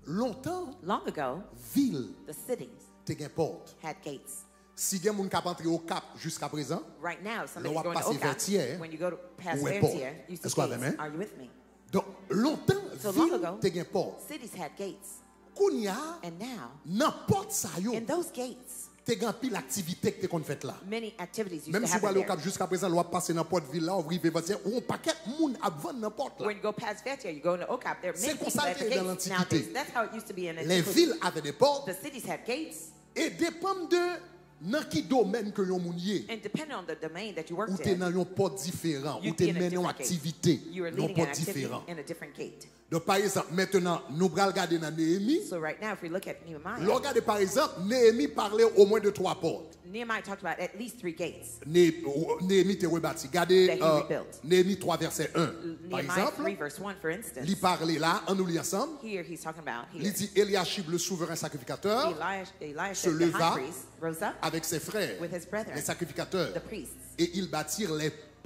A: Longtemps,
B: Long ago,
A: ville,
B: the cities
A: te gen porte.
B: had gates.
A: Si gen moun kap entre au Cap jusqu'à présent,
B: Right now, somebody's
A: Là, on va
B: going to
A: passer
B: Oka.
A: Vertier,
B: When you go to past
A: où est
B: Vertier,
A: Paul?
B: you see
A: Est-ce qu'on
B: gates.
A: avait, hein?
B: Are you with me?
A: donc longtemps,
B: So long
A: ville
B: ago,
A: te gen porte.
B: cities had gates.
A: Kounya,
B: And now,
A: nan porte sa yo,
B: in those gates,
A: te gen pile activité que te kon fait là.
B: many activities used
A: Même
B: to
A: si vous
B: happen
A: allez au
B: there.
A: Cap jusqu'à présent, l'on va passer dans porte ville là, ouvrir Vertier, ou un paquet moun ap vendre dans porte là.
B: When you go past Vertier, you go into Okap. There are
A: C'est
B: many
A: comme
B: people
A: ça
B: at the
A: que dans
B: gates
A: l'Antiquité.
B: nowadays. That's how it used to be in
A: Les
B: antiquity.
A: villes avaient des portes
B: The cities had gates,
A: et dépendent de dans qui domaine que yon moun yé.
B: and depending on the domain that you
A: Ou
B: worked
A: te
B: in,
A: nan yon porte différent, ou
B: you'd
A: te
B: be in a
A: men yon
B: different gate.
A: activité,
B: You were
A: yon
B: leading an
A: porte
B: activity
A: différent.
B: in a different gate.
A: Donc par exemple, maintenant, nous allons regarder dans Néhémie.
B: So right now, if we look at Nehemiah,
A: Regardez par exemple, Néhémie parlait au moins de 3 portes.
B: Nehemiah talked about at least 3 gates.
A: Néhémie te rebâti. Regardez
B: That he rebuilt.
A: Néhémie 3 verset 1. Par
B: Nehemiah 3
A: exemple,
B: verse 1, for instance,
A: il parlait là, on nous lit ensemble.
B: here he's talking about
A: Il
B: here.
A: dit Eliashib, le souverain sacrificateur,
B: Eliashib,
A: se
B: the
A: leva
B: high priest, rose up
A: avec ses frères,
B: with his brethren,
A: les sacrificateurs,
B: the priests,
A: et ils bâtirent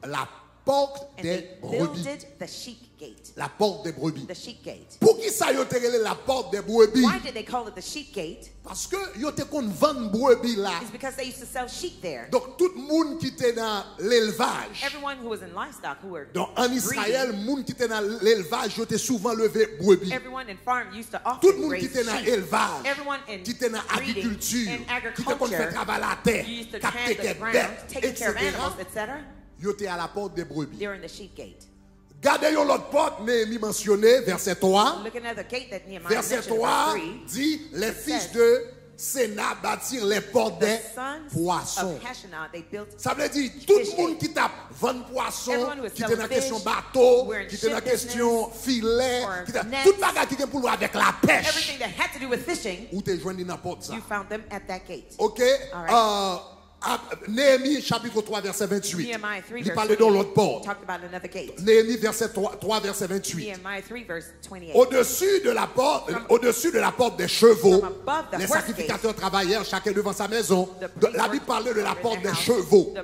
A: la porte
B: and
A: des
B: they
A: brebis.
B: builded the sheep gate.
A: La porte des brebis.
B: The sheep gate.
A: Pour qui ça yo te relé la porte des brebis?
B: Why did they call it the sheep gate?
A: Parce que yo te kon vendre brebis là.
B: It's because they used to sell sheep there.
A: Donc tout monde qui était dans l'élevage.
B: Everyone who was in livestock, who were
A: Donc en Israël,
B: breeding,
A: monde qui était dans l'élevage, yo te souvent levé brebis.
B: everyone in farm used to
A: Tout le
B: often
A: monde qui
B: raise
A: était dans
B: sheep.
A: l'élevage,
B: Everyone in
A: qui était dans
B: breeding,
A: l'agriculture,
B: in
A: qui était kon fait
B: agriculture,
A: travailler la terre,
B: used to
A: capter
B: tend
A: des
B: the ground,
A: bêtes,
B: taking care of
A: etc.
B: animals, etc.
A: Yo te à la porte des brebis.
B: They were in the sheep gate.
A: Gardez yo l'autre porte, Néhémie mentionné, verset 3.
B: Looking at the gate that Nehemiah
A: Verset
B: mentioned,
A: 3
B: verse 3,
A: dit, les fils
B: says,
A: de Sénat bâtirent les portes des
B: the sons
A: poissons.
B: of Hashanah, they built
A: Ça veut dire, tout le
B: fish
A: monde
B: gate.
A: qui tape vendre poisson,
B: Everyone who is
A: qui était dans la
B: selling
A: question
B: fish,
A: bateau,
B: who are in
A: qui était dans la
B: ship
A: question filet,
B: or
A: qui était
B: nets,
A: toute bagarre qui était pour avec la pêche,
B: everything that had to do with fishing,
A: ou t'es joint n'importe ça.
B: you found them at that gate.
A: Ok?
B: All
A: Néhémie chapitre 3 verset 28.
B: Nehemiah 3
A: Il
B: verse
A: parlait dans l'autre
B: 28
A: porte.
B: talked about another gate.
A: Néhémie verset 3 verset 28.
B: Nehemiah 3 verse 28.
A: Au-dessus de la porte des chevaux,
B: From above the
A: les
B: horse
A: sacrificateurs travaillèrent chacun devant sa maison.
B: The priests
A: La Bible parlait de la
B: were in
A: porte
B: their
A: des
B: house.
A: chevaux.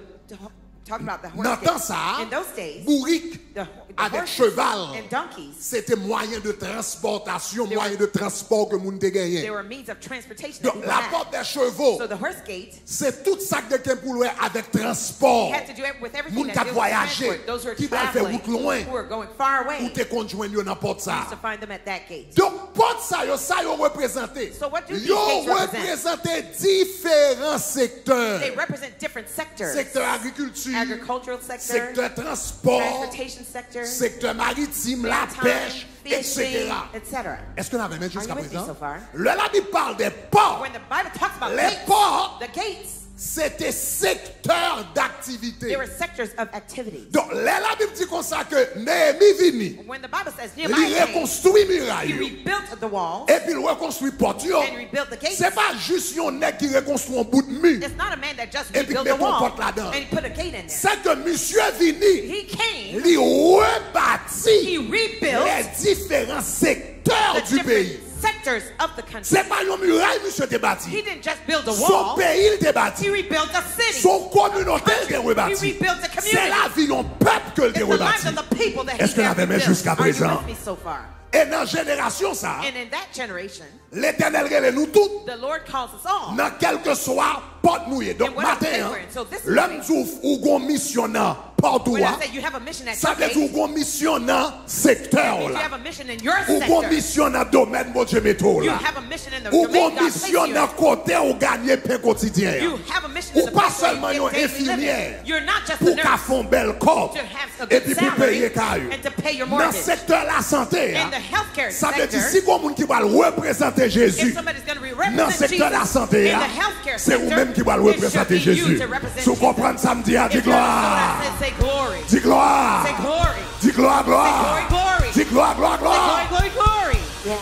B: Talk about the horse
A: Dans
B: gate.
A: ça,
B: In those days,
A: bourrique
B: the
A: avec
B: horses
A: cheval,
B: and donkeys,
A: c'était moyen de transportation,
B: They
A: moyen de transport que moun te
B: they
A: gagné.
B: were means of transportation that
A: Donc
B: people
A: la
B: had.
A: porte des chevaux,
B: So the horse gate
A: c'est tout ça de Kempouloué avec transport.
B: had to do with everything
A: Moun
B: that
A: ka
B: deals with
A: voyager,
B: transport. Those who are
A: qui va faire
B: traveling,
A: route loin,
B: who are going far
A: ou
B: away,
A: te conjoint yo dans porte ça.
B: used to find them at that gate.
A: Donc porte ça yo représenté.
B: So what do these
A: Yo
B: gates represent?
A: représenté différents secteurs.
B: They represent different sectors.
A: Secteur agriculture,
B: Agricultural sector,
A: secteur transport,
B: transportation sector,
A: secteur maritime, la
B: maritime,
A: pêche,
B: fishing,
A: etc.
B: etc.
A: Est-ce qu'on avait même jusqu'à
B: Are you with me
A: présent?
B: so far?
A: La Bible parle des portes.
B: When the Bible talks about
A: Les
B: gates,
A: portes,
B: the gates,
A: c'était secteur
B: they
A: d'activité.
B: were sectors of activities.
A: Donc, la Bible dit comme ça que Néhémie vini,
B: When the Bible says
A: il
B: Nehemiah came,
A: reconstruit
B: he
A: muraille,
B: rebuilt the walls
A: et puis il reconstruit porte.
B: and rebuilt the gates.
A: C'est pas juste un nègre qui reconstruit un bout de mur.
B: It's not a man that just
A: Et puis
B: rebuilt
A: met
B: the
A: ton
B: wall
A: porte là-dedans.
B: and he put a gate in there.
A: C'est que monsieur vini,
B: He came,
A: il rebâtit
B: he rebuilt
A: les différents secteurs
B: the
A: du pays.
B: different sectors of the country.
A: C'est pas une muraille, monsieur te
B: He
A: bâti.
B: didn't just build a
A: Son
B: wall,
A: pays, il te
B: he
A: bâti.
B: rebuilt a city.
A: Son communauté, il te
B: He
A: rebâti.
B: rebuilt the
A: C'est la
B: community.
A: vie, un peuple que il te
B: It's the lives
A: rebâti.
B: of the people that he
A: Est-ce que l'avait mis
B: rebuilt.
A: jusqu'à
B: Are you
A: présent?
B: with me so far?
A: Et dans la génération, ça,
B: And in that generation,
A: l'Éternel relève nous tous,
B: the Lord calls us all.
A: dans quel que soit porte mouillée. Donc,
B: And what I'm
A: matin,
B: saying, so this
A: l'homme
B: morning,
A: ou gon missionnaire partout,
B: When I say you have a mission at
A: ça
B: your
A: veut
B: gate,
A: dire ou gon missionnaire secteur
B: you
A: là.
B: have a mission in your
A: Ou gon
B: sector.
A: missionnaire domaine, mon Dieu, métro
B: You
A: là.
B: have a mission in the
A: Ou
B: domain
A: gon
B: God placed you in.
A: missionnaire côté ou gagner pain quotidien.
B: You have a mission in
A: Ou
B: the
A: pas
B: place where
A: seulement
B: you
A: une
B: get daily living.
A: infirmière
B: You're not just a
A: pour qu'à
B: nurse
A: font belle corps
B: to have a
A: et
B: good
A: puis pour
B: salary
A: payer caillou.
B: and to pay your
A: Dans
B: mortgage.
A: le secteur la santé,
B: In the healthcare
A: ça veut dire
B: sector,
A: si gon moun qui va le représenter Jésus
B: if somebody's going to
A: dans le
B: represent
A: secteur la
B: Jesus
A: santé,
B: in the healthcare
A: c'est
B: sector,
A: vous-même qui va le
B: it should
A: représenter
B: be you
A: Jésus.
B: to represent
A: Si vous
B: Jesus.
A: comprenez ça, me dit, dis
B: If you're
A: gloire.
B: the say glory.
A: Dis gloire.
B: Say glory.
A: Dis gloire, gloire.
B: Say glory, glory.
A: Dis gloire, gloire, gloire.
B: Glory, glory, glory. Yeah.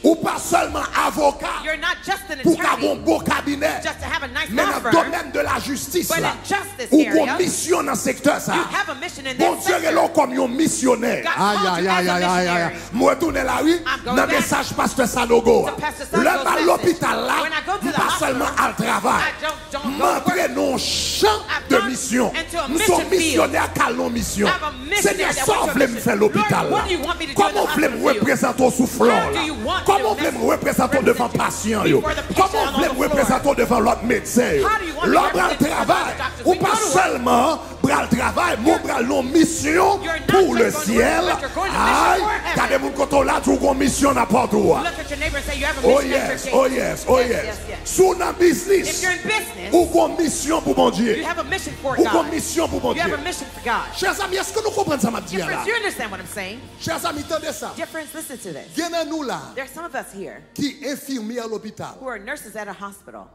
A: Ou pas seulement avocat
B: You're not just an
A: pour avoir un
B: attorney,
A: beau cabinet,
B: just to have a nice
A: mais
B: law
A: dans le
B: firm,
A: domaine de la justice,
B: but
A: là,
B: in justice
A: ou
B: area,
A: qu'on mission dans le secteur ça.
B: you have a mission in
A: Bon
B: that
A: Dieu est là
B: sector.
A: comme un missionnaire.
B: God called you as a missionary.
A: Moi retourne la rue,
B: I'm going
A: dans le
B: back
A: message pasteur Sanogo.
B: to Pastor
A: Le
B: Sanogo's
A: à
B: message.
A: l'hôpital là,
B: When I go to the
A: pas
B: hospital,
A: seulement à travail.
B: I don't go to
A: M'entrer
B: work.
A: dans un champ
B: I've
A: de
B: gone
A: mission.
B: into a
A: Nous
B: mission
A: sommes
B: field.
A: missionnaires car non mission.
B: I'm a missionary
A: Seigneur,
B: that
A: ça
B: went to a
A: voulait me
B: mission.
A: faire l'hôpital
B: Lord,
A: là.
B: what do you want me to do in the
A: Comment vous voulez me
B: hospital field?
A: représenter au soufflant
B: How do
A: là?
B: you want
A: Comment
B: me
A: vous
B: to
A: voulez me représenter devant patient yo?
B: before the patient
A: Comment
B: on
A: vous voulez
B: the
A: me
B: floor?
A: représenter devant l'autre médecin yo?
B: How do you want me to
A: L'homme bras le
B: represent
A: travail.
B: the doctors?
A: Ou
B: We
A: pas
B: go to work.
A: seulement bras le travail, mon bras non mission
B: You're not
A: pour le
B: just going to
A: ciel.
B: work, but you're going to
A: Aïe,
B: mission for heaven.
A: regardez mon côté là, tu as une mission n'importe où.
B: Look at your neighbor and say, you have a
A: Oh
B: mission at
A: yes,
B: your
A: oh
B: gate.
A: yes, oh yes.
B: Yes.
A: Sous dans
B: If
A: business,
B: you're in business,
A: ou qu'on mission pour mon Dieu.
B: you have a mission for
A: Ou qu'on
B: God.
A: mission pour mon
B: You have
A: Dieu.
B: a mission for God.
A: Chers amis, est-ce que nous comprenons ça, ma dit là?
B: Difference, you understand what I'm saying?
A: Chers amis, tendez ça.
B: Difference, listen to this.
A: Il y en a nous là
B: There's some of us here
A: qui infirmiers à l'hôpital.
B: who are nurses at a hospital.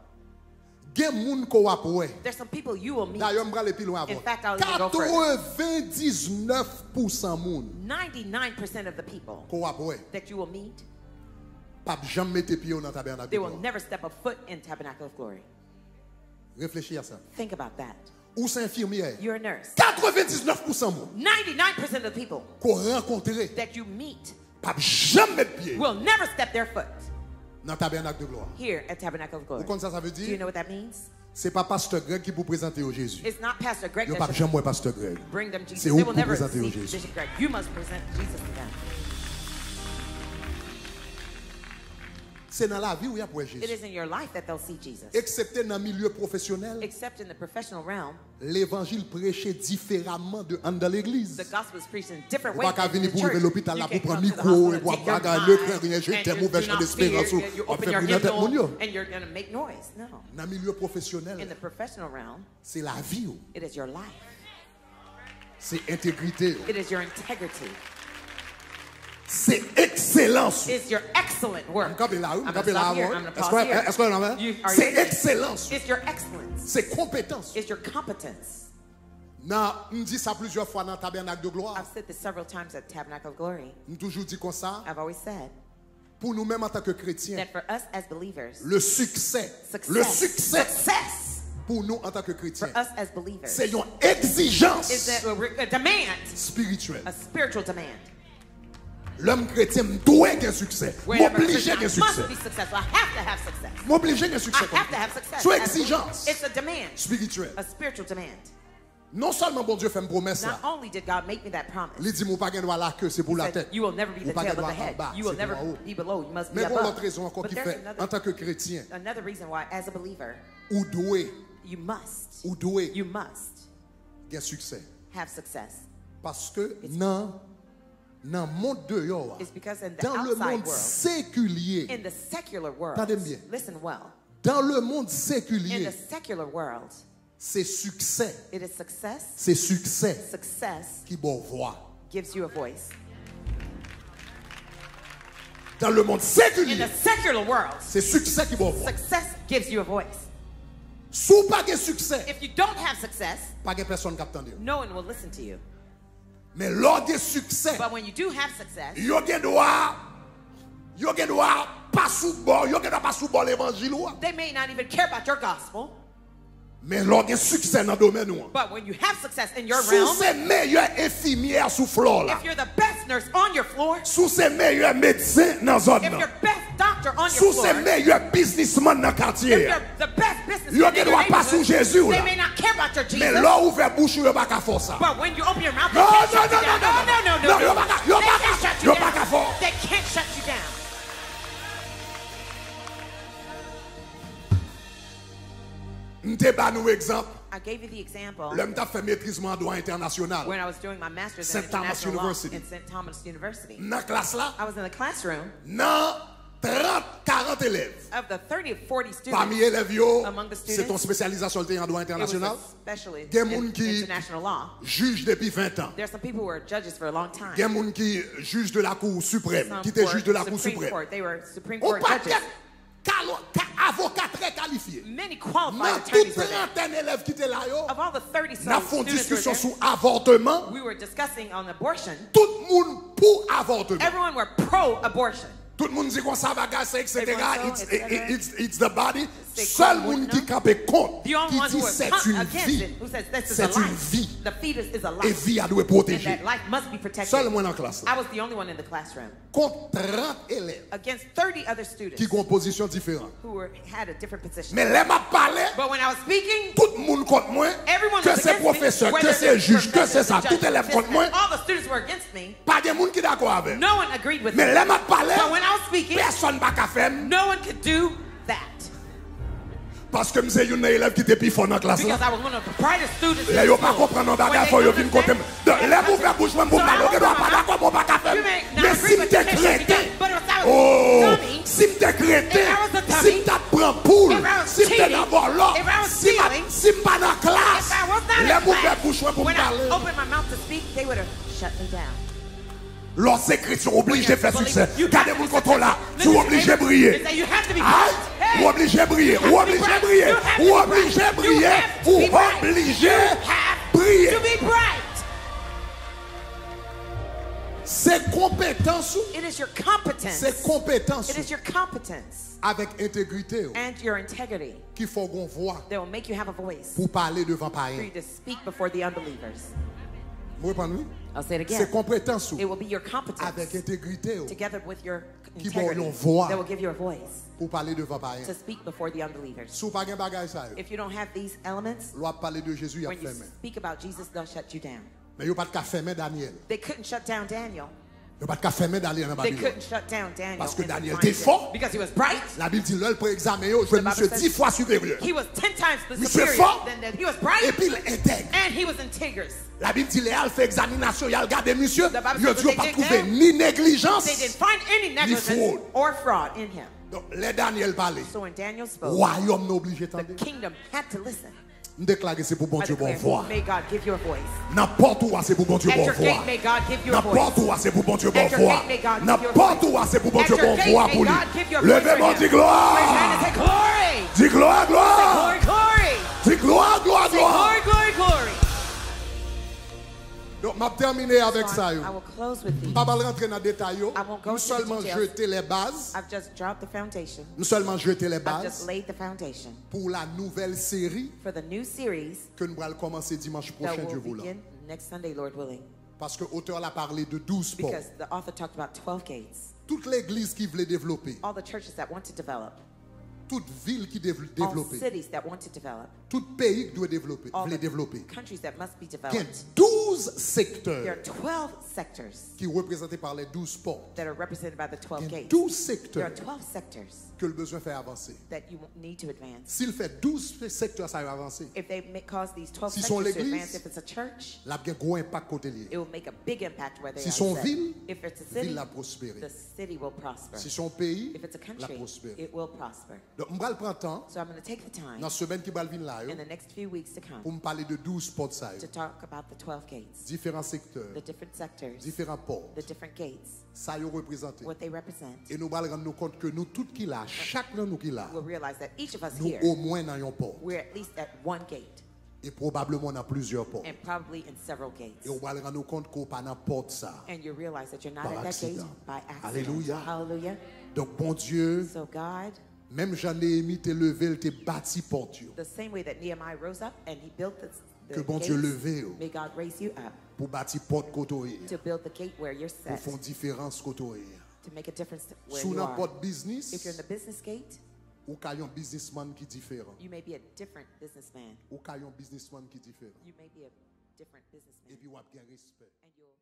A: Il y a des gens qui ont
B: There's some people you will meet.
A: d'ailleurs, je vais aller plus loin
B: In
A: avant.
B: fact, I'll even go further.
A: 99% moun
B: 99% of the people
A: qui ont
B: that you will meet,
A: pas jamais mettre pied dans le tabernacle.
B: they will never step a foot in Tabernacle of Glory.
A: Réfléchis à ça.
B: Think about that.
A: Ou c'est infirmière.
B: You're a nurse.
A: 99% moun
B: 99% of the people
A: qu'on rencontré
B: that you meet
A: pas jamais mettre pied
B: will never step their foot
A: dans le tabernacle de gloire.
B: here at Tabernacle of
A: Vous
B: Glory.
A: comprenez ça veut
B: Do you
A: dire?
B: know what that means?
A: C'est pas pasteur Greg qui vous présente au Jésus.
B: It's not Pastor Greg
A: Yo
B: that
A: pas
B: should
A: jamais pasteur Greg.
B: bring them Jesus.
A: C'est
B: They
A: où
B: will
A: pour
B: never
A: présenter au
B: see
A: Jésus.
B: Bishop Greg. You must present Jesus to them.
A: C'est dans la vie où il y a pour
B: It
A: Jésus.
B: is in your life that they'll see Jesus.
A: Excepté dans le milieu professionnel,
B: Except in the professional realm,
A: l'évangile prêché différemment de dans l'église.
B: the gospel is preached in different
A: Vous
B: ways.
A: pas qu'à
B: than in
A: venir
B: the
A: pour
B: church.
A: l'hôpital là
B: You
A: pour
B: can't
A: prendre
B: come to the
A: micro
B: hospital
A: et pour
B: and take your
A: bagarre
B: mind,
A: le cœur rien
B: and
A: j'ai
B: you
A: mauvais
B: do
A: chant
B: not
A: d'espérance
B: fear,
A: ou
B: you
A: on
B: open
A: fait
B: your
A: brûler tête mon yo.
B: hymnal and you're going to make noise. No.
A: Dans le milieu professionnel,
B: In the professional realm,
A: c'est la vie,
B: it is your life.
A: c'est intégrité,
B: It is your integrity.
A: c'est excellence.
B: It's your excellent work.
A: I'm gonna
B: I'm gonna stop here. I'm gonna pause here.
A: Est-ce que là c'est excellence,
B: It's your excellence.
A: c'est compétence.
B: It's your competence.
A: Non, on dit ça plusieurs fois dans le tabernacle de gloire.
B: I've said this several times at Tabernacle of Glory.
A: On toujours dit comme ça,
B: I've always said
A: pour nous-mêmes en tant que chrétiens,
B: that for us as believers,
A: le succès
B: success
A: pour nous en tant que chrétiens,
B: for us as believers
A: c'est une exigence
B: is a demand,
A: spirituelle.
B: a spiritual demand.
A: L'homme chrétien doit avoir un succès.
B: Wherever
A: M'obliger à
B: I
A: un
B: must
A: succès.
B: be successful. I have to have success.
A: M'obliger à un succès.
B: I have to have success.
A: Sous
B: As a
A: exigence
B: believer. It's a demand,
A: spirituelle.
B: a spiritual demand.
A: Non seulement bon Dieu fait une promesse
B: Not
A: là.
B: only did God make me that promise,
A: Il dit mon pas droit la queue, c'est pour
B: He
A: la
B: said,
A: tête.
B: you will never be
A: Mon
B: the
A: pas
B: tail of
A: droit
B: the
A: en
B: head.
A: bas,
B: You
A: c'est
B: will never
A: pour en haut.
B: be below. You must be
A: Mais pour
B: above.
A: l'autre raison encore
B: But
A: qui
B: there's
A: fait en tant que chrétien,
B: another reason why, as a believer,
A: ou doué,
B: you must
A: un succès.
B: have success.
A: Parce que dans le monde dehors,
B: It's because in the
A: dans le
B: outside
A: monde
B: world,
A: séculier,
B: in the secular world,
A: Tendez bien.
B: listen well,
A: dans le monde
B: in
A: séculier,
B: the secular world,
A: c'est succès,
B: it is success.
A: c'est succès
B: Success
A: qui bon voix.
B: gives you a voice.
A: Dans le monde
B: In
A: séculier,
B: the secular world,
A: c'est succès qui bon voix.
B: success gives you a voice.
A: Sous pas de succès,
B: If you don't have success,
A: pas de personne qui attend.
B: no one will listen to you.
A: Mais lors de succès,
B: But when you do have success,
A: yo gen droit pas sous bord, yo gen droit pas sous bord l'évangile ou.
B: they may not even care about your gospel.
A: Mais lors de succès dans le domaine ou.
B: But when you have success in your
A: Sous
B: realm,
A: ces meilleurs infirmières sous flore là.
B: if you're the best nurse on your floor,
A: Sous ces meilleurs médecins dans zone
B: if
A: là.
B: you're best doctor on your
A: Sous
B: floor,
A: ces meilleurs businessmen dans
B: if
A: quartier.
B: you're the best businessman
A: Yo
B: in
A: gen
B: your
A: droit pas sous
B: neighborhood,
A: Jésus ou
B: they
A: là.
B: may not care about your
A: Mais
B: Jesus.
A: là ouvert bouche yo pas qu'à faire ça.
B: But when you open your mouth, they
A: Non,
B: can't
A: non,
B: shut you
A: non,
B: down.
A: non,
B: No,
A: non, you're pas-
B: They can't shut you
A: you're pas qu'à
B: down.
A: faire.
B: They can't shut you down.
A: M'te ba nou exemple.
B: I gave you the example
A: L'homme t'a fait maîtrise en droit international.
B: when I was doing my master's in
A: St. Thomas
B: international law
A: University.
B: in St. Thomas University.
A: Dans classe là,
B: I was in the classroom
A: dans 30-40 élèves.
B: of the 30 or 40 students.
A: Parmi les élèves yo,
B: Among the
A: c'est ton
B: students,
A: spécialisation en droit
B: It was
A: international.
B: especially
A: Gen
B: in
A: moun ki
B: international law.
A: juge depuis 20 ans.
B: There's some people who were judges for a long time.
A: Gen moun qui juge de la Cour suprême,
B: Some
A: qui était
B: were
A: juge de la Cour
B: Supreme
A: suprême.
B: Court. They were Supreme
A: On
B: Court
A: pas
B: judges.
A: avocat très qualifié.
B: Many qualified
A: Dans
B: attorneys
A: toute
B: were there.
A: trentaine d'élèves qui étaient là,
B: Of all the 30
A: nous avons
B: some
A: une
B: students who were
A: discussion
B: there,
A: sur avortement.
B: we were discussing on abortion.
A: Tout le monde pour avortement.
B: Everyone were pro-abortion.
A: Tout le monde dit qu'on ça va gasser, etc.
B: Everyone so,
A: It's the body.
B: C'est
A: Seul
B: comme
A: monde qui
B: non.
A: campe contre,
B: The only
A: qui
B: ones who
A: dit
B: were
A: c'est une
B: against
A: vie.
B: it, who says this is
A: C'est
B: a
A: une
B: life.
A: vie.
B: The fetus is a
A: Et
B: life.
A: vie a doit
B: And
A: protéger.
B: that life must be protected.
A: Seul moi dans la classe.
B: I was the only one in the classroom.
A: Contre 30 élèves
B: Against 30 other students
A: qui ont une position différente.
B: who had a different position.
A: Mais là, m'a parlé,
B: But when I was speaking,
A: tout le monde contre moi,
B: everyone
A: que
B: was
A: c'est
B: against me.
A: professeur, que
B: Whether
A: c'est
B: the
A: juge, que
B: professor,
A: c'est ça,
B: the
A: tout
B: judge,
A: élève
B: this,
A: contre moi.
B: all the students were against me.
A: Pas de monde qui d'accord avec.
B: No one agreed with
A: Mais
B: me.
A: là, m'a parlé,
B: But when I was speaking,
A: personne n'a qu'à faire.
B: no one could do that.
A: Parce que c'est une élève qui était plus fort dans la classe.
B: Because I was one of the brightest students in
A: Là,
B: the
A: yo pas
B: school.
A: comprendre un
B: When
A: bagage,
B: they
A: faut yo
B: couldn't
A: vinn côté.
B: understand,
A: Là, vous faites bouche même pour
B: So I
A: parler,
B: opened
A: que
B: my
A: pas
B: mouth.
A: d'accord, mon pas faire.
B: You may not
A: Mais
B: agree
A: si
B: with
A: t'es
B: the case
A: crétin,
B: but if I was
A: oh,
B: dummy,
A: si t'es crétin,
B: if I was a dummy,
A: si t'as prend poule,
B: if I was
A: si t'es
B: cheating,
A: d'abord là,
B: if I was
A: si
B: stealing,
A: pas dans la classe,
B: if I was not
A: là,
B: in
A: vous faites
B: class,
A: bouche même pour
B: when I
A: parler.
B: opened my mouth to speak, they would have shut me down.
A: Leurs écritures obligés de faire succès.
B: You
A: Gardez
B: have
A: mon
B: to be
A: contrôle là. Tu es
B: successful.
A: obligé de briller.
B: They say you have to be
A: Aïe!
B: bright.
A: Ou obligé de briller. Ou obligé de briller. Ou obligé de briller. Ou obligé de briller.
B: To be bright.
A: C'est compétence.
B: It is your competence.
A: C'est compétence
B: It is your competence
A: avec intégrité
B: and your integrity
A: qu'il faut qu'on voit
B: that will make you have a voice
A: pour parler devant
B: for
A: païens.
B: you to speak before the unbelievers.
A: Vous comprenez?
B: I'll say it
A: C'est
B: again.
A: compétence
B: It will be your
A: avec
B: competence
A: intégrité
B: together with your
A: Qui vont
B: integrity
A: yon voix.
B: that will give you a voice
A: pour parler devant
B: to
A: païens.
B: speak before the unbelievers.
A: Si vous pas un bagage ça,
B: If you don't have these elements,
A: loi parler de Jésus, il a
B: when you
A: fermé.
B: speak about Jesus, they'll shut you down.
A: Mais il pas de fermer Daniel.
B: They couldn't shut down Daniel.
A: Il pas de fermer Daniel dans
B: They
A: Babylone.
B: couldn't shut down Daniel.
A: Parce que
B: in
A: Daniel
B: confinement
A: était fort.
B: because he was bright.
A: La Bible dit là, le pré-examen, je veux
B: The Bible
A: monsieur
B: says
A: 10 fois supérieur.
B: He was 10 times the
A: Monsieur
B: superior
A: fort.
B: than that. He was bright
A: Et puis il intègre.
B: and he was integrous.
A: La Bible dit Léal fait examination, il a regardé monsieur,
B: The Bible
A: il a
B: says
A: dit
B: they
A: pas
B: did
A: trouvé
B: him.
A: ni négligence.
B: They didn't find any negligence
A: fraud.
B: or fraud in him.
A: Donc les Daniel parlait.
B: So when Daniel spoke,
A: Royaume n'est obligé
B: the
A: d'entendre.
B: kingdom had to listen.
A: Je déclare que c'est pour bon
B: I
A: Dieu bon
B: declare,
A: voix.
B: may God give you a voice.
A: N'importe où c'est pour bon Dieu
B: At
A: bon
B: your
A: voix.
B: gate, may God give you a voice.
A: N'importe où c'est pour bon Dieu bon
B: At your
A: voix.
B: gate, may God give you a
A: N'importe
B: voice.
A: où c'est pour bon
B: At
A: Dieu
B: your
A: bon
B: gate,
A: voix
B: may
A: pour lui.
B: God give you a voice for
A: Levez-moi,
B: him.
A: dis
B: Raise your hand and
A: gloire.
B: say glory.
A: Dis gloire, gloire.
B: Glory, glory.
A: Dis gloire, gloire,
B: Say
A: gloire.
B: glory, glory, glory.
A: Donc, je vais terminer avec ça.
B: I will close with
A: Je
B: these.
A: ne vais pas rentrer dans les détails.
B: I won't go
A: Nous
B: into the
A: seulement
B: details.
A: jeter les bases.
B: I've just dropped the foundation.
A: Nous seulement jeter les
B: I've just
A: bases
B: laid the foundation
A: pour la nouvelle série
B: for the new series
A: que nous allons commencer dimanche
B: that
A: prochain, Dieu
B: will
A: voulant.
B: begin next Sunday, Lord willing.
A: Parce que l'auteur a parlé de 12 ports.
B: Because the author talked about 12 gates.
A: Toute l'église qui voulait développer,
B: All the churches that want to develop.
A: toute ville qui veut
B: All
A: développer,
B: cities that want to develop.
A: tout pays qui doit développer,
B: All
A: voulait
B: the
A: développer.
B: countries that must be
A: Il y a
B: developed.
A: 12
B: There are
A: secteurs
B: 12 sectors
A: qui sont représentés par les 12 ports.
B: that are represented by the 12
A: Il y a
B: gates.
A: 12
B: There are
A: secteurs
B: 12 sectors
A: que le besoin fait avancer.
B: that you need to advance.
A: S'il fait 12 secteurs, ça va avancer.
B: If they cause these 12
A: Si sont
B: sectors to
A: l'église,
B: advance, if it's a church,
A: Là, il y a un gros impact côté lié.
B: it will make a big impact where they
A: Si
B: are
A: son
B: set.
A: ville,
B: If it's a
A: ville
B: city,
A: la prospérer.
B: the city will prosper.
A: Si son pays,
B: If it's a
A: la
B: country,
A: prospérer.
B: it will prosper.
A: Donc, je vais prendre temps,
B: So I'm going to take the time
A: dans la semaine qui va venir là,
B: in the next few weeks to come
A: pour me parler de 12 ports, ça,
B: to talk about the 12 gates,
A: différents secteurs,
B: the different sectors,
A: différents ports,
B: the different gates,
A: ça y est représenté.
B: what they represent.
A: Et nous allons rendre compte que nous, tous qui là, chaque de nous qui là,
B: We'll realize that each of us
A: nous
B: here,
A: au moins dans un port.
B: we're at least at one gate
A: Et probablement dans plusieurs ports.
B: and probably in several gates.
A: Et on va rendre compte qu'on pas dans porte ça.
B: And you realize that you're not
A: Par
B: at that gate
A: accident.
B: by accident.
A: Alléluia.
B: Hallelujah.
A: Donc, bon Dieu,
B: So God,
A: même Jean-Néhémie t'es levé, t'es bâti porte.
B: the same way that Nehemiah rose up and he built the
A: Que bon
B: gates,
A: Dieu leve,
B: may God raise you up
A: pour bâtir porte côtoyer.
B: to build the gate where you're
A: Pour
B: set,
A: faire différence côtoyer.
B: to make a difference where
A: Sous
B: you are.
A: n'importe business,
B: If you're in the business gate,
A: ou qu'il y a un businessman qui est différent.
B: you may be a different businessman.
A: Ou qu'il y a un businessman qui est différent.
B: You may be a different
A: Et
B: businessman.
A: puis, on a bien respect.
B: And you'll